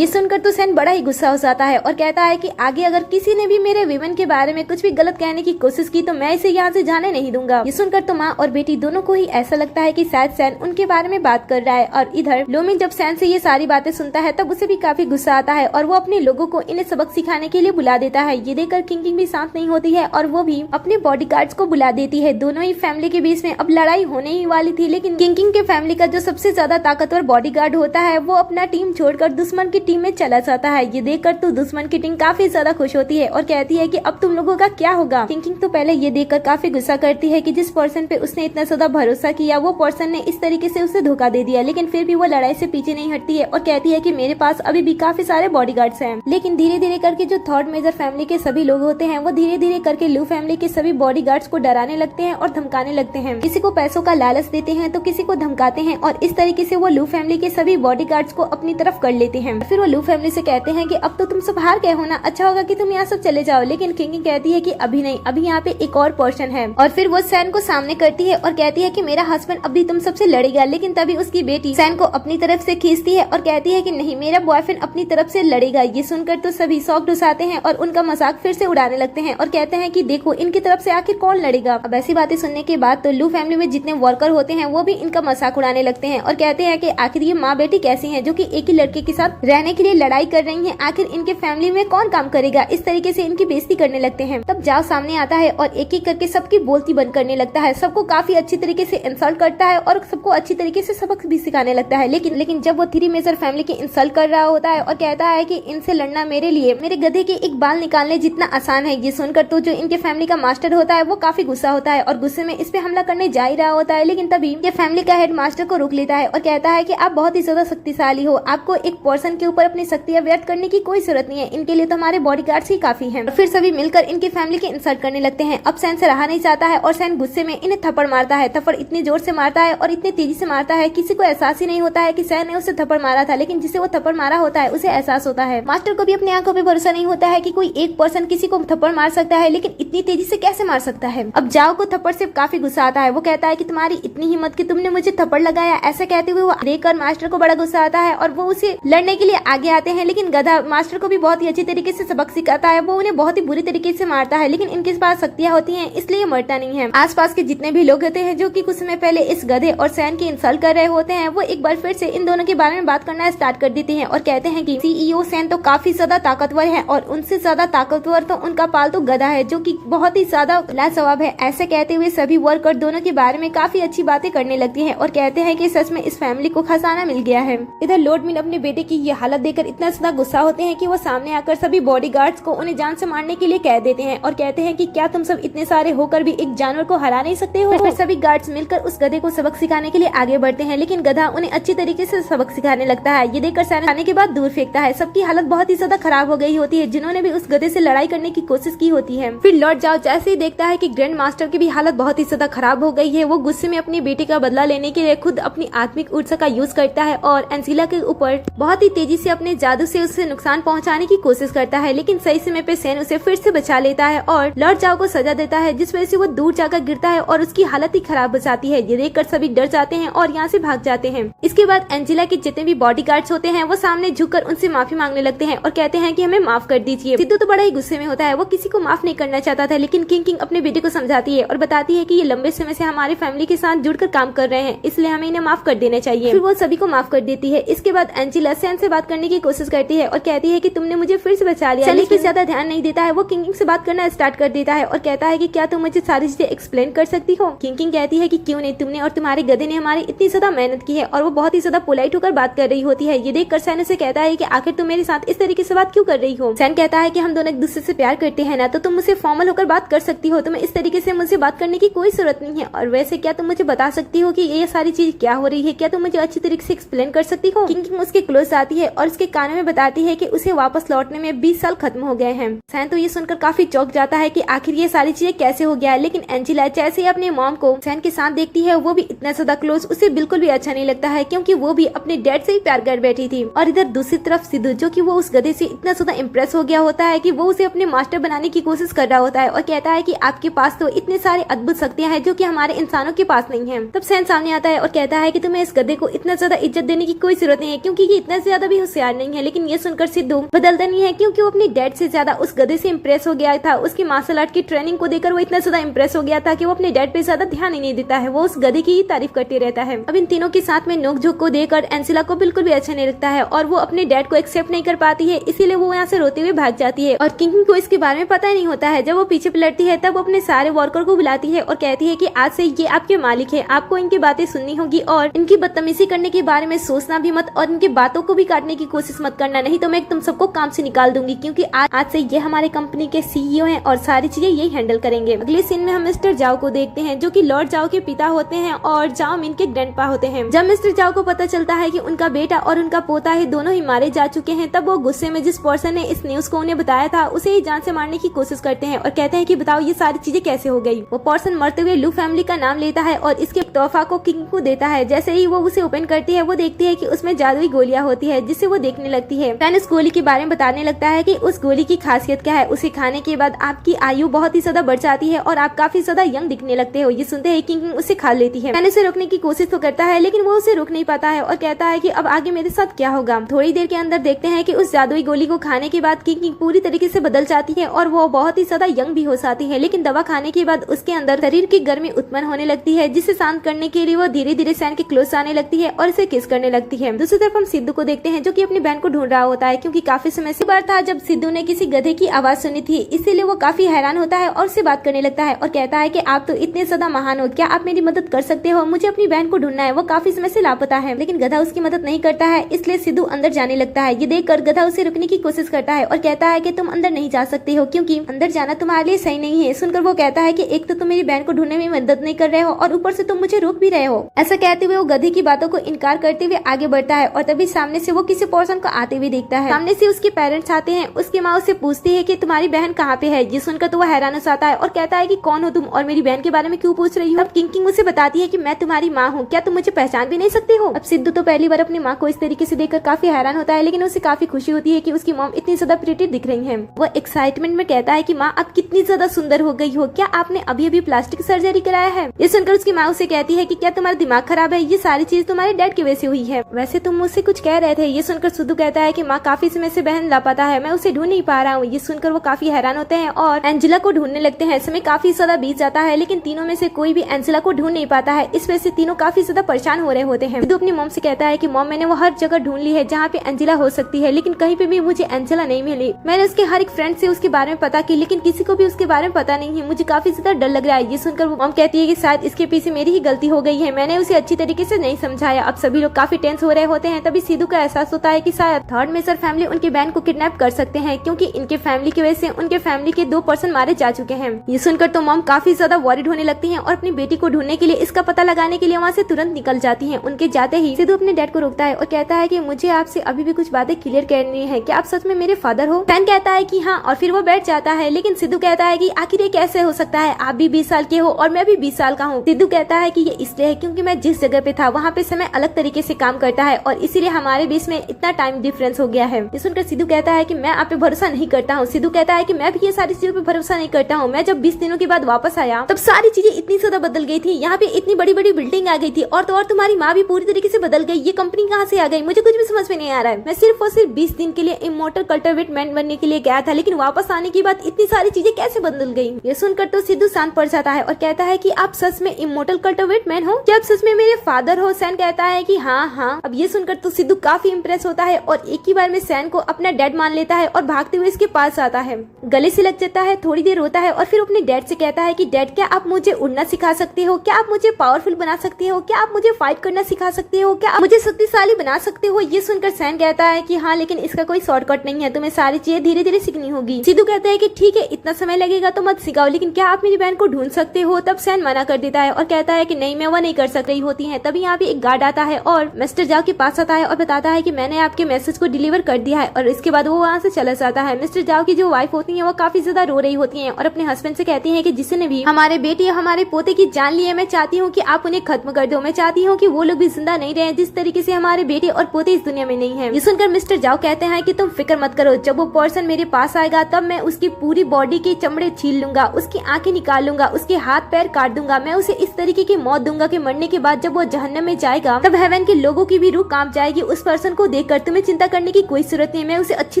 सुनकर तो सैन बड़ा ही गुस्सा हो जाता है और कहता है कि आगे अगर किसी ने भी मेरे विमेन के बारे में कुछ भी गलत कहने की कोशिश की तो मैं इसे यहाँ से जाने नहीं दूंगा। ये सुनकर तो माँ और बेटी दोनों को ही ऐसा लगता है कि शायद सैन उनके बारे में बात कर रहा है। और इधर लूमिन जब सैन से ये सारी बातें सुनता है तब उसे भी काफी गुस्सा आता है और वो अपने लोगों को इन्हें सबक सिखाने के लिए बुला देता है। ये देखकर किंग भी शांत नहीं होती है और वो भी अपने बॉडीगार्ड्स को बुला देती है। दोनों ही फैमिली के बीच में अब लड़ाई होने ही वाली थी, लेकिन किंग के फैमिली का जो सबसे ज्यादा ताकतवर बॉडीगार्ड होता है वो अपना टीम छोड़कर दुश्मन की टीम में चला जाता है। ये देखकर तो दुश्मन की टीम काफी ज्यादा खुश होती है और कहती है कि अब तुम लोगों का क्या होगा। किंग तो पहले ये देखकर काफी गुस्सा करती है कि जिस पर्सन पे उसने इतना ज्यादा भरोसा किया वो पर्सन ने इस तरीके से उसे धोखा दे दिया, लेकिन फिर भी वो लड़ाई से पीछे नहीं हटती है और कहती है कि मेरे पास अभी भी काफी सारे बॉडीगार्ड्स हैं। लेकिन धीरे धीरे करके जो थर्ड मेजर फैमिली के सभी लोग होते हैं वो धीरे धीरे करके लू फैमिली के सभी बॉडीगार्ड्स को डराने लगते हैं और धमकाने लगते हैं। किसी को पैसों का लालच देते हैं तो किसी को धमकाते हैं और इस तरीके से वो लू फैमिली के सभी बॉडीगार्ड्स को अपनी तरफ कर लेते हैं। फिर वो लू फैमिली से कहते हैं कि अब तो तुम सब हार गए हो ना, अच्छा होगा कि तुम यहाँ सब चले जाओ। लेकिन किंग कहती है कि अभी नहीं, अभी यहाँ पे एक और पर्सन है। और फिर वो सैन को सामने करती है और कहती है कि मेरा हस्बैंड अभी तुम सबसे लड़ेगा। लेकिन तभी उसकी बेटी सैन को अपनी तरफ से खींचती है और कहती है कि नहीं, मेरा बॉयफ्रेंड अपनी तरफ से लड़ेगा। ये सुनकर तो सभी शॉक्ड हो जाते हैं और उनका मजाक फिर से उड़ाने लगते हैं और कहते हैं कि देखो इनकी तरफ से आखिर कौन लड़ेगा। अब ऐसी बातें सुनने के बाद तो लू फैमिली में जितने वर्कर होते हैं वो भी इनका मजाक उड़ाने लगते हैं और कहते हैं कि आखिर ये माँ बेटी कैसी हैं जो कि एक ही लड़के के साथ रहने के लिए लड़ाई कर रही हैं, आखिर इनके फैमिली में कौन काम करेगा। इस तरीके से इनकी बेइज्जती करने लगते हैं। तब जाओ सामने आता है और एक एक करके सबकी बोलती बंद करने लगता है, सबको काफी अच्छी तरीके से इंसल्ट करता है और सबको अच्छी तरीके से सबक भी सिखाने लगता है। लेकिन जब वो थ्री मेजर फैमिली की इंसल्ट कर रहा होता है और कहता है कि इनसे लड़ना मेरे लिए मेरे गधे के एक बाल निकालने जितना आसान है। ये सुनकर तो जो इनके फैमिली का मास्टर होता है वो काफी गुस्सा होता है और गुस्से में इस पे हमला करने जा ही रहा होता है। लेकिन तभी ये फैमिली का हेड मास्टर को रोक लेता है और कहता है कि आप बहुत ही ज्यादा शक्तिशाली हो, आपको एक पर्सन के ऊपर अपनी शक्तियां व्यक्त करने की कोई जरूरत नहीं है, इनके लिए तो हमारे बॉडीगार्ड्स ही काफी हैं। फिर सभी मिलकर इनकी फैमिली की इंसल्ट करने लगते हैं। अब सैन से रहा नहीं चाहता है और सैन गुस्से में इन्हें थप्पड़ मारता है। थप्पड़ इतनी जोर से मारता है और इतनी तेजी से मारता है किसी को एहसास ही नहीं होता है कि सैन ने उसे थप्पड़ मारा था, लेकिन जिसे वो थप्पड़ मारा होता है उसे एहसास होता है। मास्टर को भी अपनी आंखों पे भरोसा नहीं होता है कि कोई एक पर्सन किसी को थप्पड़ मार सकता है, लेकिन इतनी तेजी से कैसे मार सकता है। अब जाओ को थप्पड़ से काफी गुस्सा आता है। वो कहता है कि तुम्हारी इतनी हिम्मत कि तुमने मुझे थप्पड़ लगाया। ऐसा कहते हुए वो देखकर मास्टर को बड़ा गुस्सा आता है और वो उसे लड़ने के लिए आगे आते हैं। लेकिन गधा मास्टर को भी बहुत ही अच्छी तरीके से सबक सिखाता है। वो उन्हें बहुत ही बुरी तरीके से मारता है, लेकिन इनके पास शक्तियां होती हैं इसलिए मरता नहीं है। आसपास के जितने भी लोग होते हैं जो कि कुछ समय पहले इस गधे और सैन की इंसल्ट कर रहे होते हैं वो एक बार फिर से इन दोनों के बारे में बात करना स्टार्ट कर देते हैं और कहते हैं कि सीईओ सैन तो काफी ज्यादा ताकतवर है और उनसे ज्यादा ताकतवर तो उनका पालतू गधा है जो कि बहुत ही ज्यादा लाजवाब है। ऐसे कहते हुए सभी वर्कर दोनों के बारे में काफी अच्छी बातें करने लगती हैं और कहते हैं कि सच में इस फैमिली को खजाना मिल गया है। इधर लॉर्ड मिन अपने बेटे की ये हालत देखकर इतना ज्यादा गुस्सा होते हैं कि वो सामने आकर सभी बॉडीगार्ड्स को उन्हें जान से मारने के लिए कह देते हैं और कहते हैं कि क्या तुम सब इतने सारे होकर भी एक जानवर को हरा नहीं सकते हो। फिर सभी गार्ड्स मिलकर उस गधे को सबक सिखाने के लिए आगे बढ़ते हैं, लेकिन गधा उन्हें अच्छी तरीके से सबक सिखाने लगता है। ये देखकर सैन आने के बाद दूर फेंकता है। सबकी हालत बहुत ही ज्यादा खराब हो गई होती है जिन्होंने भी उस गधे से लड़ाई करने की कोशिश की होती है। फिर लॉर्ड जाओ जैसे ही देखता है कि ग्रैंड मास्टर की भी हालत बहुत ही ज्यादा खराब हो गई है, वो गुस्से में अपनी बेटी का बदला लेने के लिए खुद अपनी आत्मिक ऊर्जा का यूज करता है और एंजिला के ऊपर बहुत ही तेजी से अपने जादू से उसे नुकसान पहुंचाने की कोशिश करता है। लेकिन सही समय पे सैन उसे फिर से बचा लेता है और लॉर्ड जाओ को सजा देता है, जिस वजह से वो दूर जाकर गिरता है और उसकी हालत ही खराब हो जाती है। ये देखकर सभी डर जाते हैं और यहाँ से भाग जाते हैं। इसके बाद एंजिला के जितने भी बॉडीगार्ड्स होते हैं वो सामने झुककर उनसे माफी मांगने लगते हैं और कहते हैं कि हमें माफ कर दीजिए। सिद्धू तो बड़ा ही गुस्से में होता है, वो किसी को माफ नहीं करना चाहता था, लेकिन किंग अपने बेटे को समझाती है और बताती है कि ये लंबे समय से हमारी फैमिली के साथ जुड़कर काम कर रहे हैं, इसलिए हमें इन्हें माफ कर देना चाहिए। फिर वो सभी को माफ कर देती है। इसके बाद एंजिला सैन से बात करने की कोशिश करती है और कहती है कि तुमने मुझे फिर से बचा लिया। लेकिन ज्यादा ध्यान नहीं देता है। वो किंग से बात करना स्टार्ट कर देता है और कहता है कि क्या तुम मुझे सारी चीजें एक्सप्लेन कर सकती हो। किंग कहती है कि क्यों नहीं, तुमने और तुम्हारे गधे ने हमारी इतनी ज्यादा मेहनत की है और वो बहुत ही ज्यादा पोलाइट होकर बात कर रही होती है। ये देखकर सैन उसे कहता है कि आखिर तुम मेरे साथ इस तरीके से बात क्यों कर रही हो। सैन कहता है कि हम दोनों एक दूसरे से प्यार करते हैं ना, तो तुम मुझसे फॉर्मल होकर बात कर सकती हो, तुम्हें इस तरीके से मुझसे बात करने की कोई जरूरत नहीं है। और वैसे क्या तुम मुझे बता सकती हो कि ये सारी चीज क्या हो रही है, क्या तुम मुझे अच्छी तरीके से एक्सप्लेन कर सकती हो। किंग उसके क्लोज आती है और उसके कानों में बताती है कि उसे वापस लौटने में 20 साल खत्म हो गए हैं। सैन तो ये सुनकर काफी चौंक जाता है कि आखिर ये सारी चीजें कैसे हो गया है। लेकिन एंजिला जैसे ही अपने मॉम को सैन के साथ देखती है वो भी इतना ज्यादा क्लोज उसे बिल्कुल भी अच्छा नहीं लगता है, क्योंकि वो भी अपने डैड से ही प्यार कर बैठी थी। और इधर दूसरी तरफ सिद्धू जो कि वो उस गधे से इतना ज्यादा इम्प्रेस हो गया होता है कि वो उसे अपने मास्टर बनाने की कोशिश कर रहा होता है और कहता है कि आपके पास तो इतने सारे अद्भुत शक्तियां हैं जो कि हमारे इंसानों के पास नहीं है। तब सैन सामने आता है और कहता है कि तुम्हें इस गधे को इतना ज्यादा इज्जत देने की कोई जरूरत नहीं है क्योंकि ये इतना ज्यादा भी होशियार नहीं है। लेकिन ये सुनकर सिद्धू बदलता नहीं है क्योंकि वो अपनी डैड से ज्यादा उस गधे से इम्प्रेस हो गया था। उसकी मार्शल आर्ट की ट्रेनिंग को देखकर वो इतना ज्यादा इम्प्रेस हो गया था कि वो अपने डैड पे ज्यादा ध्यान ही नहीं देता है, वो उस गधे की ही तारीफ करते रहता है। अब इन तीनों के साथ में नोक-झोंक को देखकर एंजिला को बिल्कुल भी अच्छा नहीं लगता है और वो अपने डैड को एक्सेप्ट नहीं कर पाती है, इसीलिए वो यहाँ से रोते हुए भाग जाती है। और किंग को इसके बारे में पता ही नहीं होता है। जब वो पीछे पलटती है तब वो अपने सारे वर्कर को बुलाती है और कहती है कि आज से ये आपके मालिक है, आपको इनकी बातें सुननी होगी और इनकी बदतमीजी करने के बारे में सोचना भी मत और इनकी बातों को भी काटने की कोशिश मत करना, नहीं तो मैं तुम सबको काम से निकाल दूंगी क्योंकि आज से ये हमारे कंपनी के सीईओ हैं और सारी चीजें यही हैंडल करेंगे। अगले सीन में हम मिस्टर जाओ को देखते हैं जो कि लॉर्ड जाओ के पिता होते हैं और जाओ मिन के ग्रैंडपा होते हैं। जब मिस्टर जाओ को पता चलता है कि उनका बेटा और उनका पोता है दोनों ही मारे जा चुके हैं, तब वो गुस्से में जिस पर्सन ने इस न्यूज को उन्हें बताया था उसे ही जान से मारने की कोशिश करते हैं और कहते हैं कि बताओ ये सारी चीजें कैसे हो गई। वो पर्सन मरते हुए लू फैमिली का नाम लेता है और इसके तोहफा को किंग को देता है। जैसे ही वो उसे ओपन करती है वो देखती है कि उसमें जादुई गोलियां होती है जिससे वो देखने लगती है। फैन उस गोली के बारे में बताने लगता है कि उस गोली की खासियत क्या है। उसे खाने के बाद आपकी आयु बहुत ही ज्यादा बढ़ जाती है और आप काफी ज्यादा यंग दिखने लगते हो। ये सुनते ही किंग उसे खा लेती है। फैन उसे रोकने की कोशिश तो करता है लेकिन वो उसे रोक नहीं पाता है और कहता है कि अब आगे मेरे साथ क्या होगा। थोड़ी देर के अंदर देखते हैं कि उस जादुई गोली को खाने के बाद किंग पूरी तरीके से बदल जाती है और वो बहुत ही ज्यादा यंग भी हो जाती है। लेकिन दवा खाने के बाद उसके अंदर शरीर की गर्मी उत्पन्न होने लगती है जिसे शांत करने के लिए वो धीरे धीरे सैन के क्लोज आने लगती है और इसे किस करने लगती है। दूसरी तरफ हम सिद्धू को देखते हैं जो कि अपनी बहन को ढूंढ रहा होता है क्योंकि काफी समय से बार था जब सिद्धू ने किसी गधे की आवाज सुनी थी, इसीलिए वो काफी हैरान होता है और उससे बात करने लगता है और कहता है कि आप तो इतने ज्यादा महान हो, क्या आप मेरी मदद कर सकते हो? मुझे अपनी बहन को ढूंढना है, वो काफी समय से लापता है। लेकिन गधा उसकी मदद नहीं करता है, इसलिए सिद्धू अंदर जाने लगता है। ये देखकर गधा उसे रुकने की कोशिश करता है और कहता है कि तुम अंदर नहीं जा सकते हो क्योंकि अंदर जाना तुम्हारे लिए सही नहीं है। सुनकर वो कहता है कि एक तो तुम मेरी बहन को ढूंढने में मदद नहीं कर रहे हो और ऊपर से तुम मुझे रोक भी रहे हो। ऐसा कहते हुए वो गधे की बातों को इनकार करते हुए आगे बढ़ता है और तभी सामने से वो किसी पर्सन को आते हुए देखता है। सामने से उसके पेरेंट्स आते हैं। उसकी माँ उससे पूछती है कि तुम्हारी बहन कहाँ पे है। ये सुनकर तो वो हैरान हो जाता है और कहता है कि कौन हो तुम और मेरी बहन के बारे में क्यों पूछ रही हो। अब किंग उसे बताती है कि मैं तुम्हारी माँ हूँ, क्या तुम मुझे पहचान भी नहीं सकते हो। अब सिद्धू तो पहली बार अपनी माँ को इस तरीके से देखकर काफी हैरान होता है लेकिन उसे काफी खुशी होती है कि उसकी मॉम इतनी ज्यादा प्रिटी दिख रही है। वो एक्साइटमेंट में कहता है कि माँ आप कितनी ज्यादा सुंदर हो गई हो, क्या आपने अभी अभी प्लास्टिक सर्जरी कराया है। ये सुनकर उसकी माँ उसे कहती है कि क्या तुम्हारा दिमाग खराब है, ये सारी चीज तुम्हारे डैड की वजह से हुई है। वैसे तुम मुझसे कुछ कह रहे थे। ये सुनकर सिद्धू कहता है कि माँ काफी समय से बहन लापता है, मैं उसे ढूंढ नहीं पा रहा हूँ। ये सुनकर वो काफी हैरान होते हैं और एंजिला को ढूंढने लगते हैं। समय काफी ज्यादा बीत जाता है लेकिन तीनों में से कोई भी एंजिला को ढूंढ नहीं पाता है। इस वजह से तीनों काफी ज्यादा परेशान हो रहे होते हैं। सिद्धू अपनी मॉम से कहता है कि मॉम मैंने वो हर जगह ढूंढ ली है जहाँ पे एंजिला हो सकती है लेकिन कहीं पे भी मुझे एंजिला नहीं मिली। मैंने उसके हर एक फ्रेंड से उसके बारे में पता की लेकिन किसी को भी उसके बारे में पता नहीं है। मुझे काफी ज्यादा डर लग रहा है। ये सुनकर मॉम कहती है कि शायद इसके पीछे मेरी ही गलती हो गई है, मैंने उसे अच्छी तरीके से नहीं समझाया। अब सभी लोग काफी टेंस हो रहे होते हैं। तभी सिद्धू का एहसास होता है कि शायद थर्ड मेजर फैमिली उनकी बहन को किडनैप कर सकते हैं क्योंकि इनके फैमिली की वजह से उनके फैमिली के 2 पर्सन मारे जा चुके हैं। ये सुनकर तो मॉम काफी ज्यादा वॉरिड होने लगती हैं और अपनी बेटी को ढूंढने के लिए इसका पता लगाने के लिए वहाँ से तुरंत निकल जाती हैं। उनके जाते ही सिद्धू अपने डैड को रोकता है और कहता है कि मुझे आपसे अभी भी कुछ बातें क्लियर करनी है, क्या आप सच में मेरे फादर हो? फैन कहता है कि हाँ और फिर वो बैठ जाता है। लेकिन सिद्धू कहता है कि आखिर ये कैसे हो सकता है, आप भी 20 साल के हो और मैं भी 20 साल का हूँ। सिद्धू कहता है कि ये इसलिए है क्योंकि मैं जिस जगह पे था वहाँ पे समय अलग तरीके से काम करता है और इसीलिए हमारे बीच में इतना टाइम डिफरेंस हो गया है। ये सुनकर सिद्धू कहता है कि मैं आप पे भरोसा नहीं करता हूँ। सिद्धू कहता है कि मैं भी ये सारी चीजों पे भरोसा नहीं करता हूँ। मैं जब 20 दिनों के बाद वापस आया तब सारी चीजें इतनी ज्यादा बदल गई थी, यहाँ पे इतनी बड़ी बड़ी बिल्डिंग आ गई थी और तो और तुम्हारी माँ भी पूरी तरीके से बदल गई। ये कंपनी कहाँ से आ गई, मुझे कुछ भी समझ में नहीं आ रहा है। मैं सिर्फ और सिर्फ 20 दिन के लिए इमोर्टल कल्टिवेट मैन बनने के लिए गया था लेकिन वापस आने के बाद इतनी सारी चीजें कैसे बदल गई। ये सुनकर तो सिद्धू शांत पड़ जाता है और कहता है कि आप सच में इमोर्टल कल्टिवेट मैन हो, क्या आप सच में मेरे फादर हो? सैन कहता है कि हाँ। अब ये सुनकर तो सिद्धू काफी इम्प्रेस होता है और एक ही बार में सैन को अपना डैड मान लेता है और भागते हुए इसके पास आता है, गले से लग जाता है, थोड़ी देर रोता है और फिर अपने डैड से कहता है कि डैड क्या आप मुझे उड़ना सिखा सकते हो, क्या आप मुझे पावरफुल बना सकते हो, क्या आप मुझे फाइट करना सिखा सकते हो, क्या आप मुझे शक्तिशाली बना सकते हो। ये सुनकर सैन कहता है कि हाँ लेकिन इसका कोई शॉर्टकट नहीं है, तुम्हें सारी चीजें धीरे धीरे सीखनी होगी। सिद्धू कहता है कि ठीक है इतना समय लगेगा तो मत सिखाओ लेकिन क्या आप मेरी बहन को ढूंढ सकते हो। तब सैन मना कर देता है और कहता है कि नहीं मैं वो नहीं कर सक रही होती है। तभी यहाँ पे एक गार्ड आता है और मिस्टर जाओ के पास आता है और बताता है कि मैंने आपके मैसेज को डिलीवर कर दिया है और इसके बाद वो वहाँ से चला जाता है। मिस्टर जाओ की जो वाइफ होती है वो काफी ज्यादा रो रही होती है और अपने हस्बैंड से कहती है कि जिसने भी हमारे बेटे या हमारे पोते की जान ली है मैं चाहती हूँ कि आप उन्हें खत्म कर दो। मैं चाहती हूँ कि वो लोग भी जिंदा नहीं रहे जिस तरीके से हमारे बेटे और पोते इस दुनिया में नहीं है। ये सुनकर मिस्टर जाओ कहते हैं कि तुम फिक्र मत करो, जब वो पर्सन मेरे पास आएगा तब मैं उसकी पूरी बॉडी के चमड़े छील लूंगा, उसकी आंखें निकाल लूंगा, उसके हाथ पैर काट दूंगा, मैं उसे इस तरीके की मौत दूंगा कि मरने के बाद जब वो जहन्नम में जाएगा तब हेवन के लोगों की भी रूह कांप जाएगी। उस पर्सन को देखकर तुम्हें चिंता करने की कोई जरूरत नहीं, मैं उसे अच्छी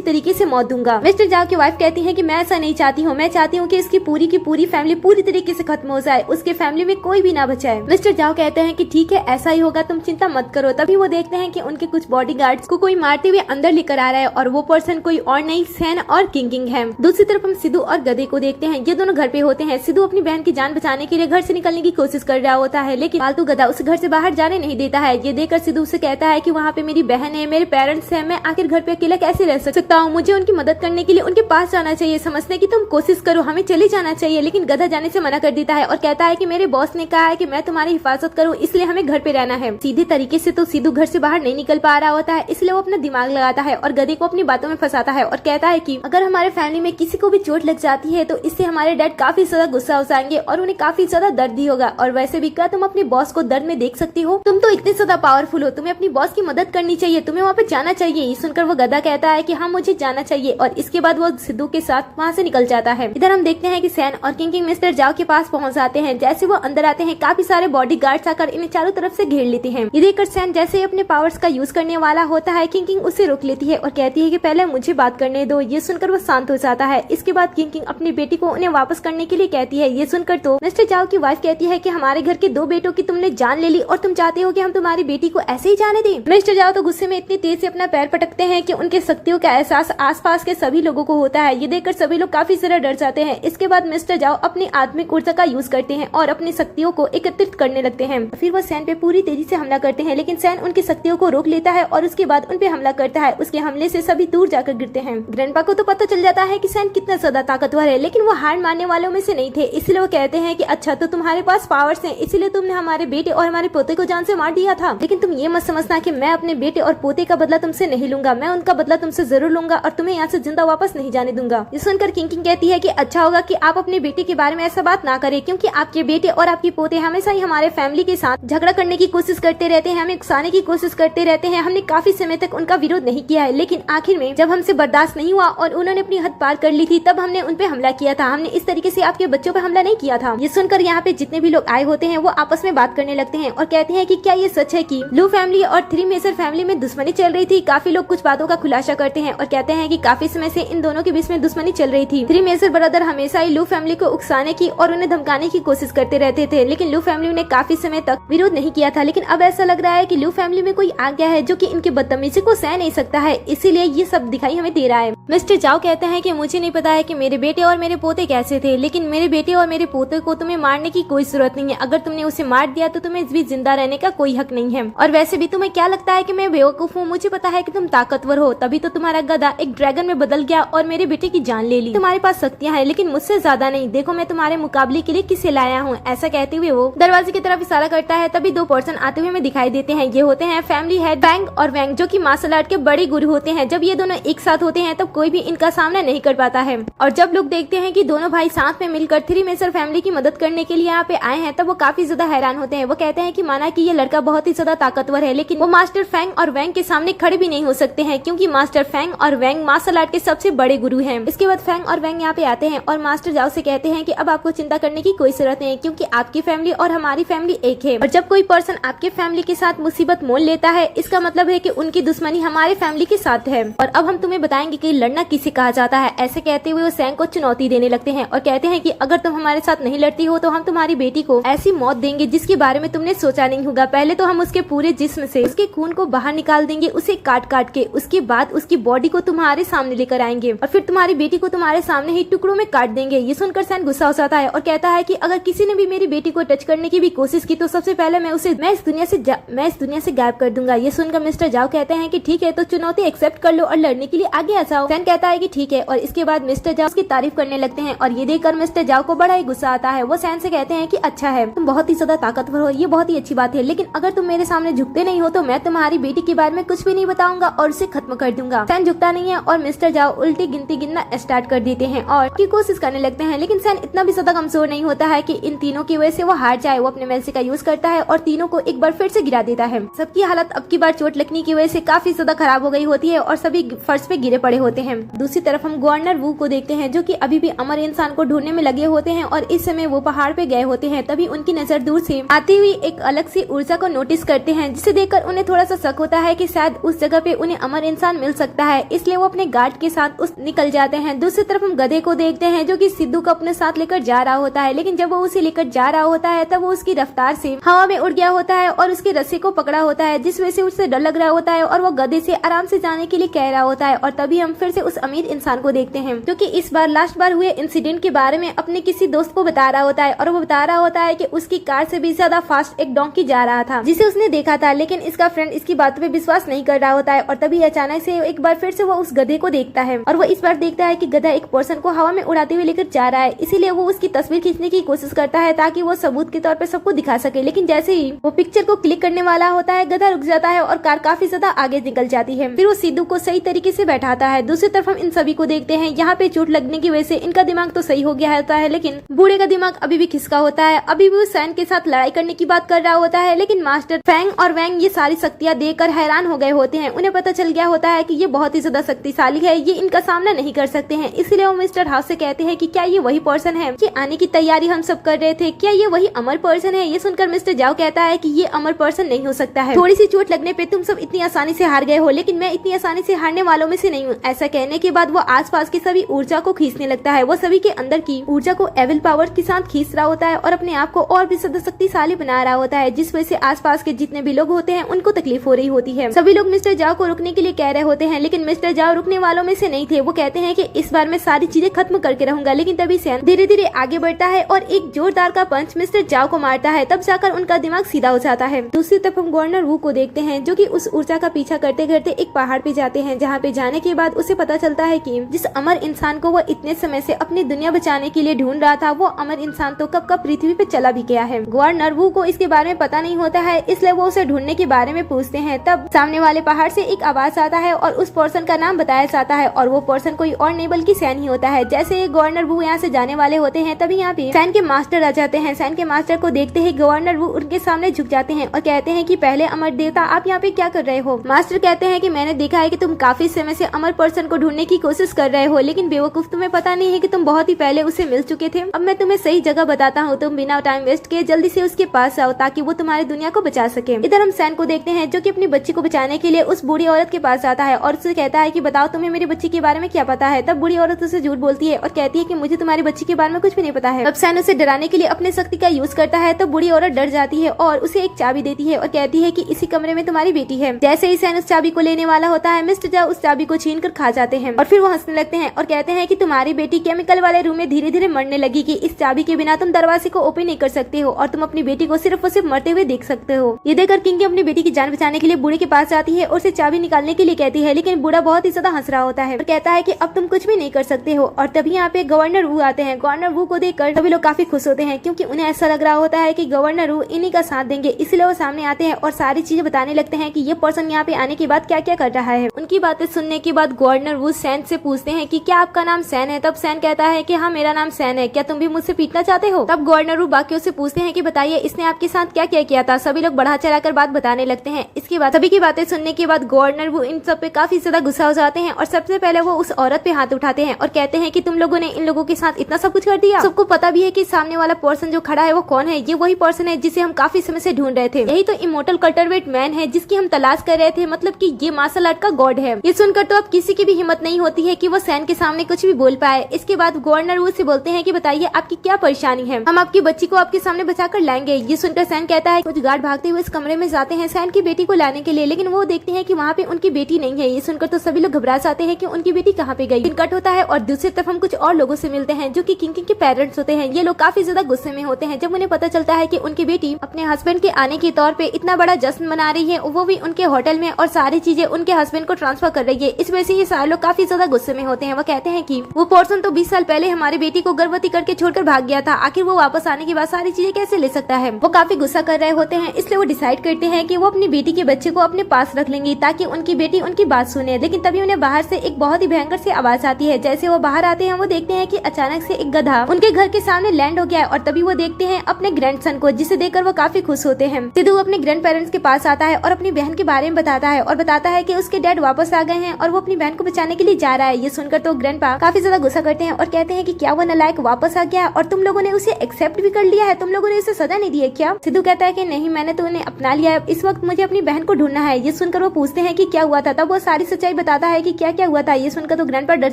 तरीके से मौत दूंगा। मिस्टर जाओ की वाइफ कहती है कि मैं ऐसा नहीं चाहती हूँ, मैं चाहती हूँ कि इसकी पूरी की पूरी फैमिली पूरी तरीके से खत्म हो जाए, उसके फैमिली में कोई भी ना बचाए। मिस्टर जाओ कहते हैं कि ठीक है ऐसा ही होगा, तुम चिंता मत करो। तभी वो देखते हैं कि उनके कुछ बॉडीगार्ड्स को कोई मारते हुए अंदर लेकर आ रहा है और वो पर्सन कोई और नहीं सैन और किंग है। दूसरी तरफ हम सिद्धू और गधे को देखते हैं, ये दोनों घर पे होते हैं। सिद्धू अपनी बहन की जान बचाने के लिए घर से निकलने की कोशिश कर रहा होता है, लेकिन पालतू गधा उसे घर से बाहर जाने नहीं देता है। ये देखकर सिद्धू से कहता है कि वहाँ पे मेरी बहन है, मेरे पेरेंट्स हैं, मैं आखिर घर पे अकेला कैसे रह सकता हूँ, मुझे उनकी मदद करने के लिए उनके पास जाना चाहिए। समझने की तुम कोशिश करो, हमें चले जाना चाहिए। लेकिन गधा जाने से मना कर देता है और कहता है कि मेरे बॉस ने कहा है कि मैं तुम्हारी हिफाजत करूँ, इसलिए हमें घर पे रहना है। सीधे तरीके से तो सिद्धू घर से बाहर नहीं निकल पा रहा होता है, इसलिए वो अपना दिमाग लगाता है और गधे को अपनी बातों में फंसाता है और कहता है कि अगर हमारे फैमिली में किसी को भी चोट लग जाती है तो इससे हमारे डैड काफी ज्यादा गुस्सा हो जाएंगे और उन्हें काफी ज्यादा दर्द भी होगा। और वैसे भी क्या तुम अपने बॉस को दर्द में देख सकती हो? तुम तो इतने ज्यादा पावरफुल हो, तुम्हें अपनी बॉस की मदद करनी चाहिए, तुम्हें वहाँ पे जाना चाहिए। ये सुनकर वो गधा कहता है कि हाँ मुझे जाना चाहिए और इसके बाद वो सिद्धू के साथ वहाँ से निकल जाता है। इधर हम देखते हैं कि सैन और किंग मिस्टर जाओ के पास पहुँच जाते हैं। जैसे वो अंदर आते हैं काफी सारे बॉडी गार्ड्स आकर इन्हें चारों तरफ से घेर लेते हैं। ये देखकर सैन जैसे अपने पावर्स का यूज करने वाला होता है, किंग उसे रोक लेती है और कहती है कि पहले मुझे बात करने दो। ये सुनकर वो शांत हो जाता है। इसके बाद किंग अपनी बेटी को उन्हें वापस करने के लिए कहती है। ये सुनकर तो मिस्टर जाओ की वाइफ कहती है कि हमारे घर के 2 बेटों की तुमने जान ले ली और तुम चाहते हो कि हम तुम्हारी बेटी को ऐसे ही जाने दें। मिस्टर जाओ तो गुस्से में इतनी तेज से अपना पैर पटकते हैं कि उनके शक्तियों का एहसास आसपास के सभी लोगों को होता है। ये देखकर सभी लोग काफी ज्यादा डर जाते हैं। इसके बाद मिस्टर जाओ अपनी आत्मिक ऊर्जा का यूज करते हैं और अपनी शक्तियों को एकत्रित करने लगते हैं। फिर वो सैन पे पूरी तेजी से हमला करते हैं, लेकिन सैन उनकी शक्तियों को रोक लेता है और उसके बाद उन पे हमला करता है। उसके हमले से सभी दूर जाकर गिरते हैं। ग्रैंडपा को तो पता चल जाता है कि सैन कितना ज्यादा ताकतवर है, लेकिन वो हार मानने वालों में से नहीं थे। इसलिए वो कहते हैं कि अच्छा तो तुम्हारे पास पावर्स हैं, इसलिए तुमने हमारे बेटे और हमारे पोते को जान से मार दिया था। लेकिन तुम ये मत समझना कि मैं अपने बेटे और पोते का बदला तुमसे नहीं लूंगा, मैं उनका बदला तुमसे जरूर लूंगा और तुम्हें यहाँ से जिंदा वापस नहीं जाने दूंगा। ये सुनकर किंग कहती है कि अच्छा होगा कि आप अपने बेटे के बारे में ऐसा बात ना करें, क्योंकि आपके बेटे और आपके पोते हमेशा ही हमारे फैमिली के साथ झगड़ा करने की कोशिश करते रहते हैं, हमें उकसाने की कोशिश करते रहते हैं। हमने काफी समय तक उनका विरोध नहीं किया है, लेकिन आखिर में जब हमसे बर्दाश्त नहीं हुआ और उन्होंने अपनी हद पार कर ली थी तब हमने उन पे हमला किया था। हमने इस तरीके से आपके बच्चों पर हमला नहीं किया था। ये सुनकर यहाँ पे जितने भी लोग आए होते हैं वो आपस में बात करने लगते हैं और कहते हैं कि क्या ये सच है कि लू फैमिली और थ्री मेजर फैमिली में दुश्मनी चल रही थी। काफी लोग कुछ बातों का खुलासा करते हैं और कहते हैं कि काफी समय से इन दोनों के बीच में दुश्मनी चल रही थी। थ्री मेजर ब्रदर हमेशा ही लू फैमिली को उकसाने की और उन्हें धमकाने की कोशिश करते रहते थे, लेकिन लू फैमिली ने काफी समय तक विरोध नहीं किया था। लेकिन अब ऐसा लग रहा है कि लू फैमिली में कोई आ गया है जो कि इनके बदतमीजी को सह नहीं सकता है, इसीलिए ये सब दिखाई हमें दे रहा है। मिस्टर जाओ कहते हैं कि मुझे नहीं पता है कि मेरे बेटे और मेरे पोते कैसे थे, लेकिन मेरे बेटे और मेरे पोते को तुम्हें मारने की कोई जरूरत नहीं है। अगर तुमने उसे मार दिया तो तुम्हें भी जिंदा रहने का कोई हक नहीं है। और वैसे भी तुम्हें क्या लगता है कि मैं बेवकूफ हूँ? मुझे पता है कि तुम ताकतवर हो, तभी तो तुम्हारा गधा एक ड्रैगन में बदल गया और मेरे बेटे की जान ले ली। तुम्हारे पास शक्तियाँ हैं, लेकिन मुझसे ज्यादा नहीं। देखो मैं तुम्हारे मुकाबले के लिए किसे लाया हूँ। ऐसा कहते हुए वो दरवाजे की तरफ इशारा करता है। तभी 2 पर्सन आते हुए हमें दिखाई देते हैं। ये होते हैं फैमिली हेड बैंग और वैंग, जो कि मार्शल आर्ट के बड़े गुरु होते हैं। जब ये दोनों एक साथ होते हैं तब कोई भी इनका सामना नहीं कर पाता है। और जब लोग देखते हैं कि दोनों भाई साथ में मिलकर थ्री मेजर फैमिली की मदद करने के लिए यहाँ पे आए हैं तब वो काफी ज्यादा हैरान होते हैं। वो कहते हैं कि माना कि ये लड़का बहुत ही ज्यादा ताकतवर है, लेकिन वो मास्टर फैंग और वैंग के सामने खड़े भी नहीं हो सकते हैं, क्योंकि मास्टर फैंग और वैंग मार्शल आर्ट के सबसे बड़े गुरु हैं। इसके बाद फैंग और वैंग यहाँ पे आते हैं और मास्टर जाओ से कहते हैं कि अब आपको चिंता करने की कोई जरूरत नहीं, क्योंकि आपकी फैमिली और हमारी फैमिली एक है। और जब कोई पर्सन आपके फैमिली के साथ मुसीबत मोल लेता है, इसका मतलब है कि उनकी दुश्मनी हमारे फैमिली के साथ है। और अब हम तुम्हें बताएंगे कि लड़ना किसे कहा जाता है। ऐसे कहते हुए वो सैंग को चुनौती देने लगते हैं और कहते हैं कि अगर तुम हमारे साथ नहीं लड़ती हो तो हम तुम्हारी बेटी को ऐसी मौत देंगे जिसके बारे में तुमने सोचा नहीं होगा। पहले तो हम उसके पूरे जिस्म से उसके खून को बाहर निकाल देंगे, उसे काट काट के। उसके बाद उसकी बॉडी को तुम्हारे सामने लेकर आएंगे और फिर तुम्हारी बेटी को तुम्हारे सामने ही टुकड़ों में काट देंगे। ये सुनकर सैन गुस्सा हो जाता है और कहता है कि अगर किसी ने भी मेरी बेटी को टच करने की भी कोशिश की तो सबसे पहले मैं इस दुनिया से गायब कर दूंगा। ये सुनकर मिस्टर जाओ कहते हैं कि ठीक है, तो चुनौती एक्सेप्ट कर लो और लड़ने के लिए आगे आ जाओ। सैन कहता है कि ठीक है, और इसके बाद मिस्टर जाओ उसकी तारीफ करने लगते हैं और ये देखकर मिस्टर जाओ को बड़ा ही गुस्सा आता है। वो सैन से कहते हैं कि अच्छा है, तुम बहुत ही ज्यादा ताकतवर हो, ये बहुत ही अच्छी बात है, लेकिन अगर तुम मेरे सामने झुकते नहीं हो तो मैं तुम्हारी बेटी के बारे में कुछ भी नहीं बताऊंगा और उसे खत्म कर दूंगा। सैन झुकता नहीं है और मिस्टर जाओ उल्टी गिनती गिनना स्टार्ट कर देते हैं और की कोशिश करने लगते हैं, लेकिन सैन इतना भी ज्यादा कमजोर नहीं होता है कि इन तीनों की वजह से वो हार जाए। वो अपने मैजिक का यूज करता है और तीनों को एक बार फिर से गिरा देता है। सबकी हालत अब की बार चोट लगने की वजह से काफी ज्यादा खराब हो गई होती है और सभी फर्श पे गिरे पड़े होते हैं। होते हैं। दूसरी तरफ हम गवर्नर वू को देखते हैं जो कि अभी भी अमर इंसान को ढूंढने में लगे होते हैं और इस समय वो पहाड़ पे गए होते हैं। तभी उनकी नजर दूर से आती हुई एक अलग सी ऊर्जा को नोटिस करते हैं, जिसे देखकर उन्हें थोड़ा सा शक होता है कि शायद उस जगह पे उन्हें अमर इंसान मिल सकता है, इसलिए वो अपने गार्ड के साथ निकल जाते हैं। दूसरी तरफ हम गधे को देखते हैं जो कि सिद्धू को अपने साथ लेकर जा रहा होता है, लेकिन जब वो उसे लेकर जा रहा होता है तब वो उसकी रफ्तार से हवा में उड़ गया होता है और उसके रस्सी को पकड़ा होता है, जिस वजह से उसे डर लग रहा होता है और वो गधे से आराम से जाने के लिए कह रहा होता है। और तभी हम फिर से उस अमीर इंसान को देखते हैं जो कि इस बार लास्ट बार हुए इंसिडेंट के बारे में अपने किसी दोस्त को बता रहा होता है और वो बता रहा होता है कि उसकी कार से भी ज्यादा फास्ट एक डोंकी जा रहा था जिसे उसने देखा था, लेकिन इसका फ्रेंड इसकी बात पे विश्वास नहीं कर रहा होता है। और तभी अचानक से एक बार फिर से वो उस गधे को देखता है और वो इस बार देखता है कि गधा एक पर्सन को हवा में उड़ाते हुए लेकर जा रहा है, इसीलिए वो उसकी तस्वीर खींचने की कोशिश करता है ताकि वो सबूत के तौर पर सबको दिखा सके। लेकिन जैसे ही वो पिक्चर को क्लिक करने वाला होता है, गधा रुक जाता है और कार काफी ज्यादा आगे निकल जाती है। फिर वो सिद्धू को सही तरीके से बैठाता है। दूसरी तरफ हम इन सभी को देखते हैं, यहाँ पे चोट लगने की वजह से इनका दिमाग तो सही हो गया होता है, लेकिन बूढ़े का दिमाग अभी भी खिसका होता है। अभी भी वो सैन के साथ लड़ाई करने की बात कर रहा होता है, लेकिन मास्टर फैंग और वैंग ये सारी शक्तियां देखकर हैरान हो गए होते हैं। उन्हें पता चल गया होता है कि ये बहुत ही ज्यादा शक्तिशाली है, ये इनका सामना नहीं कर सकते हैं। इसलिए वो मिस्टर हाउस से कहते हैं कि क्या ये वही पर्सन है कि आने की तैयारी हम सब कर रहे थे, क्या ये वही अमर पर्सन है। ये सुनकर मिस्टर जाओ कहता है कि ये अमर पर्सन नहीं हो सकता है, थोड़ी सी चोट लगने पे तुम सब इतनी आसानी से हार गए हो, लेकिन मैं इतनी आसानी से हारने वालों में से नहीं हूँ। ऐसा कहने के बाद वो आसपास की सभी ऊर्जा को खींचने लगता है। वो सभी के अंदर की ऊर्जा को एविल पावर के साथ खींच रहा होता है और अपने आप को और भी ज्यादा शक्तिशाली बना रहा होता है, जिस वजह से आसपास के जितने भी लोग होते हैं उनको तकलीफ हो रही होती है। सभी लोग मिस्टर जाओ को रुकने के लिए कह रहे होते हैं, लेकिन मिस्टर जाओ रुकने वालों में से नहीं थे। वो कहते हैं कि इस बार मैं सारी चीजें खत्म करके रहूंगा। लेकिन तभी सैन धीरे धीरे आगे बढ़ता है और एक जोरदार का पंच मिस्टर जाओ को मारता है, तब जाकर उनका दिमाग सीधा हो जाता है। दूसरी तरफ हम गवर्नर वू को देखते हैं जो कि उस ऊर्जा का पीछा करते करते एक पहाड़ पे जाते हैं, जहाँ पे जाने के बाद उसे पता चलता है कि जिस अमर इंसान को वो इतने समय से अपनी दुनिया बचाने के लिए ढूंढ रहा था, वो अमर इंसान तो कब कब पृथ्वी पे चला भी गया है। गवर्नर वू को इसके बारे में पता नहीं होता है, इसलिए वो उसे ढूंढने के बारे में पूछते हैं। तब सामने वाले पहाड़ से एक आवाज आता है और उस पर्सन का नाम बताया जाता है और वो पर्सन कोई और नहीं बल्कि सैन ही होता है। जैसे गवर्नर वू यहाँ से जाने वाले होते हैं, तभी यहाँ पे सैन के मास्टर आ जाते हैं। सैन के मास्टर को देखते ही गवर्नर वू उनके सामने झुक जाते हैं और कहते हैं कि पहले अमर देवता, आप यहाँ पे क्या कर रहे हो। मास्टर कहते हैं कि मैंने देखा है कि तुम काफी समय से अमर पर्सन को ढूंढने की कोशिश कर रहे हो, लेकिन बेवकूफ तुम्हें पता नहीं है कि तुम बहुत ही पहले उसे मिल चुके थे। अब मैं तुम्हें सही जगह बताता हूँ, तुम बिना टाइम वेस्ट किए जल्दी से उसके पास आओ ताकि वो तुम्हारी दुनिया को बचा सके। इधर हम सैन को देखते हैं जो कि अपनी बच्ची को बचाने के लिए उस बूढ़ी औरत के पास आता है और उससे कहता है कि बताओ तुम्हें मेरी बच्ची के बारे में क्या पता है। तब बूढ़ी औरत उसे झूठ बोलती है और कहती है कि मुझे तुम्हारी बच्ची के बारे में कुछ भी नहीं पता है। अब सैन उसे डराने के लिए अपने शक्ति का यूज करता है, तो बूढ़ी औरत डर जाती है और उसे एक चाबी देती है और कहती है कि इसी कमरे में तुम्हारी बेटी है। जैसे ही सैन उस चाबी को लेने वाला होता है, मिस्टर जाओ उस चाबी को छीन कर खा जाते हैं और फिर वो हंसने लगते हैं और कहते हैं कि तुम्हारी बेटी केमिकल वाले रूम में धीरे धीरे मरने लगी कि इस चाबी के बिना तुम दरवाजे को ओपन नहीं कर सकते हो और तुम अपनी बेटी को सिर्फ और सिर्फ मरते हुए देख सकते हो। ये देखकर किंग अपनी बेटी की जान बचाने के लिए बूढ़े के पास जाती है और उसे चाबी निकालने के लिए कहती है, लेकिन बूढ़ा बहुत ही ज्यादा हंस रहा होता है और कहता है कि अब तुम कुछ भी नहीं कर सकते हो। और तभी यहाँ पे गवर्नर वू आते हैं। गवर्नर वू को देखकर सभी लोग काफी खुश होते हैं क्योंकि उन्हें ऐसा लग रहा होता है कि गवर्नर वू इन्हीं का साथ देंगे, इसलिए वो सामने आते हैं और सारी चीजें बताने लगते हैं कि ये पर्सन यहाँ पे आने के बाद क्या क्या कर रहा है। उनकी बातें सुनने के बाद गवर्नर वू सैन से पूछते हैं कि क्या आपका नाम सैन है। तब सैन कहता है कि हाँ मेरा नाम सैन है, क्या तुम भी मुझसे पीटना चाहते हो। तब गवर्नर वू बाकियों से पूछते हैं कि बताइए इसने आपके साथ क्या क्या किया था। सभी लोग बढ़ा चढ़ाकर बात बताने लगते हैं। इसके बाद सभी की बातें सुनने के बाद गवर्नर वू इन सब पे काफी ज्यादा गुस्सा हो जाते हैं और सबसे पहले वो उस औरत पे हाथ उठाते हैं और कहते हैं कि तुम लोगों ने इन लोगों के साथ इतना सब कुछ कर दिया। सबको पता भी है कि सामने वाला पर्सन जो खड़ा है वो कौन है। ये वही पर्सन है जिसे हम काफी समय से ढूंढ रहे थे। यही तो इमोर्टल कल्टरवेट मैन है जिसकी हम तलाश कर रहे थे, मतलब कि ये मार्शल आर्ट का गॉड है। ये सुनकर तो अब किसी की भी हिम्मत नहीं होती है कि वो सैन के सामने कुछ भी बोल पाए। इसके बाद गवर्नर वू से बोलते हैं कि बताइए आपकी क्या परेशानी है, हम आपकी बच्ची को आपके सामने बचाकर लाएंगे। ये सुनकर सैन कहता है कुछ गार्ड भागते हुए इस कमरे में जाते हैं सैन की बेटी को लाने के लिए, लेकिन वो देखते हैं कि वहाँ पे उनकी बेटी नहीं है। ये सुनकर तो सभी लोग घबरा जाते हैं कि उनकी बेटी कहाँ पे गई। कट होता है और दूसरी तरफ हम कुछ और लोगों से मिलते हैं जो कि किंग के पेरेंट्स होते हैं। ये लोग काफी ज्यादा गुस्से में होते हैं जब उन्हें पता चलता है कि उनकी बेटी अपने हस्बैंड के आने के तौर पे इतना बड़ा जश्न मना रही है, वो भी उनके होटल में, और सारी चीजें उनके हस्बैंड को ट्रांसफर कर रही है। इस वजह से ये सारे लोग काफी ज्यादा गुस्से में होते हैं। वो कहते हैं कि वो पर्सन तो 20 साल पहले हमारी बेटी को गर्भवती करके छोड़कर भाग गया था, आखिर वो वापस आने के बाद सारी चीजें कैसे ले सकता है। वो काफी गुस्सा कर रहे होते हैं, इसलिए वो डिसाइड करते हैं कि वो अपनी बेटी के बच्चे को अपने पास रख लेंगी ताकि उनकी बेटी उनकी बात सुने। लेकिन तभी उन्हें बाहर से एक बहुत ही भयंकर सी आवाज आती है। जैसे वो बाहर आते हैं वो देखते हैं कि अचानक से एक गधा उनके घर के सामने लैंड हो गया है और तभी वो देखते हैं अपने ग्रैंडसन को, जिसे देखकर वो काफी खुश होते हैं। सिद्धू अपने ग्रैंड पेरेंट्स के पास आता है और अपनी बहन के बारे में बताता है और बताता है कि उसके डैड वापस आ गए हैं और वो अपनी बहन को बचाने के लिए जा रहा है। ये सुनकर तो ग्रैंडपा काफी ज्यादा गुस्सा करते हैं और कहते हैं कि क्या वो नालायक वापस आ गया और तुम लोगों ने उसे एक्सेप्ट भी कर लिया है, तुम लोगों ने उसे सजा नहीं दी है क्या? सिद्धू कहता है कि नहीं, मैंने तो उन्हें अपना लिया है, इस वक्त मुझे अपनी बहन को ढूंढना है। ये सुनकर वो पूछते हैं कि क्या हुआ था, तब वो सारी सच्चाई बताता है कि क्या क्या हुआ था। ये सुनकर तो ग्रैंडपा डर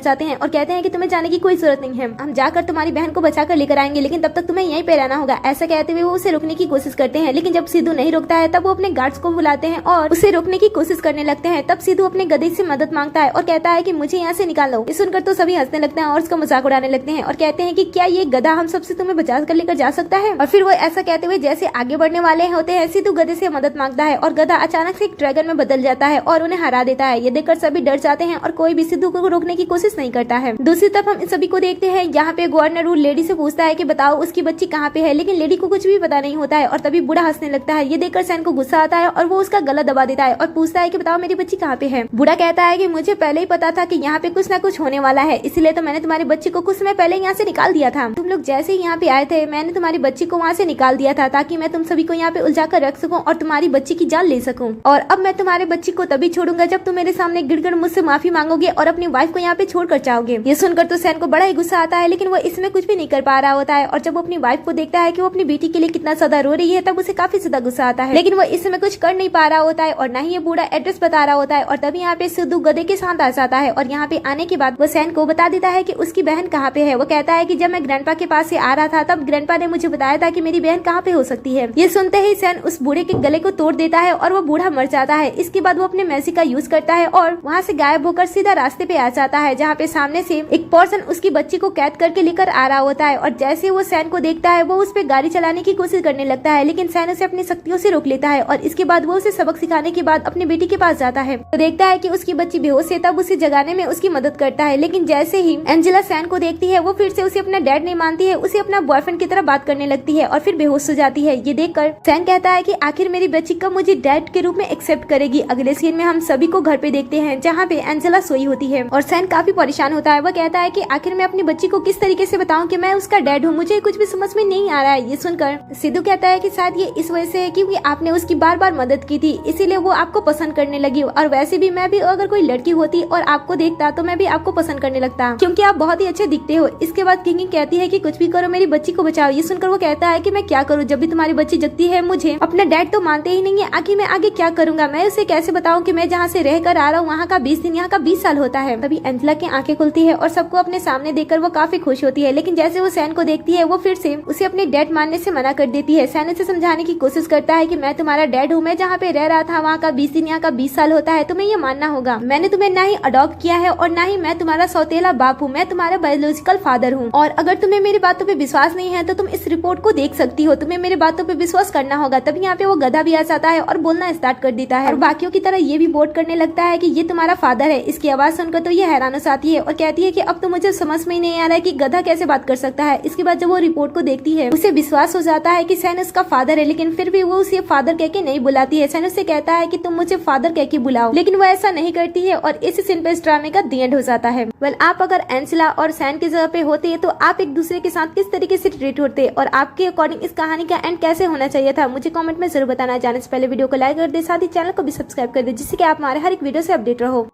जाते हैं और कहते हैं कि तुम्हें जाने की कोई जरूरत नहीं है, हम जाकर तुम्हारी बहन को बचा कर लेकर आएंगे, लेकिन तब तक तुम्हें यहीं पे रहना होगा। ऐसा कहते हुए वो उसे रोकने की कोशिश करते हैं, लेकिन जब सिद्धू नहीं रोकता है तब वो अपने गार्ड्स को बुलाते हैं और उसे रोकने की कोशिश करने लगते हैं। तब सिद्धू अपने गधे से मदद मांगता है और कहता है कि मुझे यहाँ से निकालो। ये सुनकर तो सभी हंसने लगते हैं और उसका मजाक उड़ाने लगते हैं और कहते हैं कि क्या ये गधा हम सबसे तुम्हें बचा कर लेकर जा सकता है। और फिर वो ऐसा कहते हुए जैसे आगे बढ़ने वाले होते हैं, सिद्धू गधे से मदद मांगता है और गधा अचानक से एक ड्रैगन में बदल जाता है और उन्हें हरा देता है। ये देखकर सभी डर जाते हैं और कोई भी सिद्धू को रोकने की कोशिश नहीं करता है। दूसरी तरफ हम इन सभी को देखते हैं, यहाँ पे गवर्नर लेडी से पूछता है कि बताओ उसकी बच्ची कहाँ पे है, लेकिन लेडी को कुछ भी पता नहीं होता है और तभी बूढ़ा हंसने लगता है। ये देखकर सैन को गुस्सा आता है और वो उसका गला दबा देता है और पूछता है कि बताओ मेरी बच्ची कहाँ पे है। बूढ़ा कहता है कि मुझे पहले ही पता था कि यहाँ पे कुछ ना कुछ होने वाला है, इसलिए तो मैंने तुम्हारी बच्ची को कुछ समय पहले यहाँ से निकाल दिया था। तुम लोग जैसे ही यहाँ पे आए थे मैंने तुम्हारी बच्ची को वहाँ से निकाल दिया था ताकि मैं तुम सभी को यहाँ पे उलझा कर रख सकूं और तुम्हारी बच्ची की जान ले सकूं। और अब मैं तुम्हारे बच्ची को तभी छोड़ूंगा जब तुम मेरे सामने गिड़गिड़ मुझसे माफी मांगोगे और अपनी वाइफ को यहाँ पे छोड़ कर जाओगे। ये सुनकर तो सैन को बड़ा ही गुस्सा आता है, लेकिन वो इसमें कुछ भी नहीं कर पा रहा होता है। और जब वो अपनी वाइफ को देखता है कि वो अपनी बेटी के लिए कितना ज्यादा रो रही है तब उसे काफी ज्यादा गुस्सा आता है, लेकिन वो इसमें कुछ कर नहीं पा रहा होता है और न ही ये बूढ़ा एड्रेस बता रहा होता है। और तभी यहाँ पे सिद्धू गधे के साथ आ जाता है और यहाँ पे आने के बाद वो सैन को बता देता है कि उसकी बहन कहाँ पे है। वो कहता है कि जब मैं ग्रैंडपा के पास से आ रहा था तब ग्रैंडपा ने मुझे बताया था कि मेरी बहन कहाँ पे हो सकती है। ये सुनते ही सैन उस बूढ़े के गले को तोड़ देता है और वो बूढ़ा मर जाता है। इसके बाद वो अपने मैसी का यूज करता है और वहाँ से गायब होकर सीधा रास्ते पे आ जाता है, जहाँ पे सामने से एक पर्सन उसकी बच्ची को कैद करके लेकर आ रहा होता है। और जैसे वो सैन को देखता है वो उस पे गाड़ी चलाने की कोशिश करने लगता है, लेकिन सैन उसे अपनी शक्तियों से रोक लेता है और इसके बाद वो उसे सबक सिखाने के बाद अपनी बेटी के पास जाता है। तो देखता है कि उसकी बच्ची बेहोश है, तब उसे जगाने में उसकी मदद करता है। लेकिन जैसे ही एंजेला सैन को देखती है वो फिर से उसे अपना डैड नहीं मानती है, उसे अपना बॉयफ्रेंड की तरह बात करने लगती है और फिर बेहोश हो जाती है। ये देखकर सैन कहता है कि आखिर मेरी बच्ची कब मुझे डैड के रूप में एक्सेप्ट करेगी। अगले सीन में हम सभी को घर पे देखते हैं जहाँ पे एंजेला सोई होती है और सैन काफी परेशान होता है। वह कहता है कि आखिर मैं अपनी बच्ची को किस तरीके से बताऊं कि मैं उसका डैड हूँ, मुझे कुछ भी समझ में नहीं आ रहा है। ये सुनकर सिद्धू कहता है कि शायद ये इस वजह से है क्योंकि आपने उसकी बार बार मदद की थी, इसीलिए वो आपको पसंद करने लगी। और वैसे भी मैं भी अगर कोई लड़की होती और आपको देखता तो मैं भी आपको पसंद करने लगता क्योंकि आप बहुत ही अच्छे दिखते हो। इसके बाद किंग कहती है कि कुछ भी करो मेरी बच्ची को बचाओ। ये सुनकर वो कहता है कि मैं क्या करूँ, जब भी तुम्हारी बच्ची जगती है मुझे अपना डैड तो मानते ही नहीं है, आखिर मैं आगे क्या करूंगा। मैं उसे कैसे बताऊं कि मैं जहाँ से रह कर आ रहा हूँ वहाँ का 20 दिन यहाँ का 20 साल होता है। तभी एंजेला की आंखें खुलती है और सबको अपने सामने देखकर वो काफी खुश होती है, लेकिन जैसे वो सैन को देखती है वो फिर से उसे अपने डैड मानने से मना कर देती है। सैन उसे समझाने की कोशिश करता है कि मैं तुम्हारा डैड हूँ, मैं जहाँ पे रह रहा था वहाँ का 20 दिन यहाँ का 20 साल होता है, तुम्हें ये मानना होगा। मैंने तुम्हें ना ही अडॉप्ट किया है और ना ही मैं तुम्हारा सौतेला बाप हूँ, मैं तुम्हारा बायोलॉजिकल फादर हूँ। और अगर तुम्हें मेरी बातों पे विश्वास नहीं है तो तुम इस रिपोर्ट को देख सकती हो, तुम्हें मेरी बातों पे विश्वास करना होगा। तभी यहाँ पे वो गधा भी आ जाता है और बोलना स्टार्ट कर देता है और बाकियों की तरह ये भी बोट करने लगता है कि ये तुम्हारा फादर है। इसकी आवाज सुनकर तो ये हैरान हो जाती है और कहती है कि अब तो मुझे समझ में ही नहीं आ रहा है कि गधा कैसे बात कर सकता है। इसके बाद जब वो रिपोर्ट को देखती है उसे विश्वास हो जाता है कि सैन उसका फादर है, लेकिन फिर भी वो उसे फादर कह के नहीं बुलाती है। सैन उससे कहता है कि तुम मुझे फादर कह के बुलाओ, लेकिन वो ऐसा नहीं करती है और इस सीन पे इस ड्रामे का दी एंड हो जाता है। वेल, आप अगर एंजेला और सैन की जगह पे होते तो आप एक दूसरे के साथ किस तरीके से ट्रीट होते और आपके अकॉर्डिंग इस कहानी का एंड कैसे होना चाहिए था, मुझे कमेंट में जरूर बताना। जाने से पहले वीडियो को लाइक कर दे, साथ ही चैनल को भी सब्सक्राइब कर दे, जिससे कि आप हमारे हर एक वीडियो से अपडेट रहो।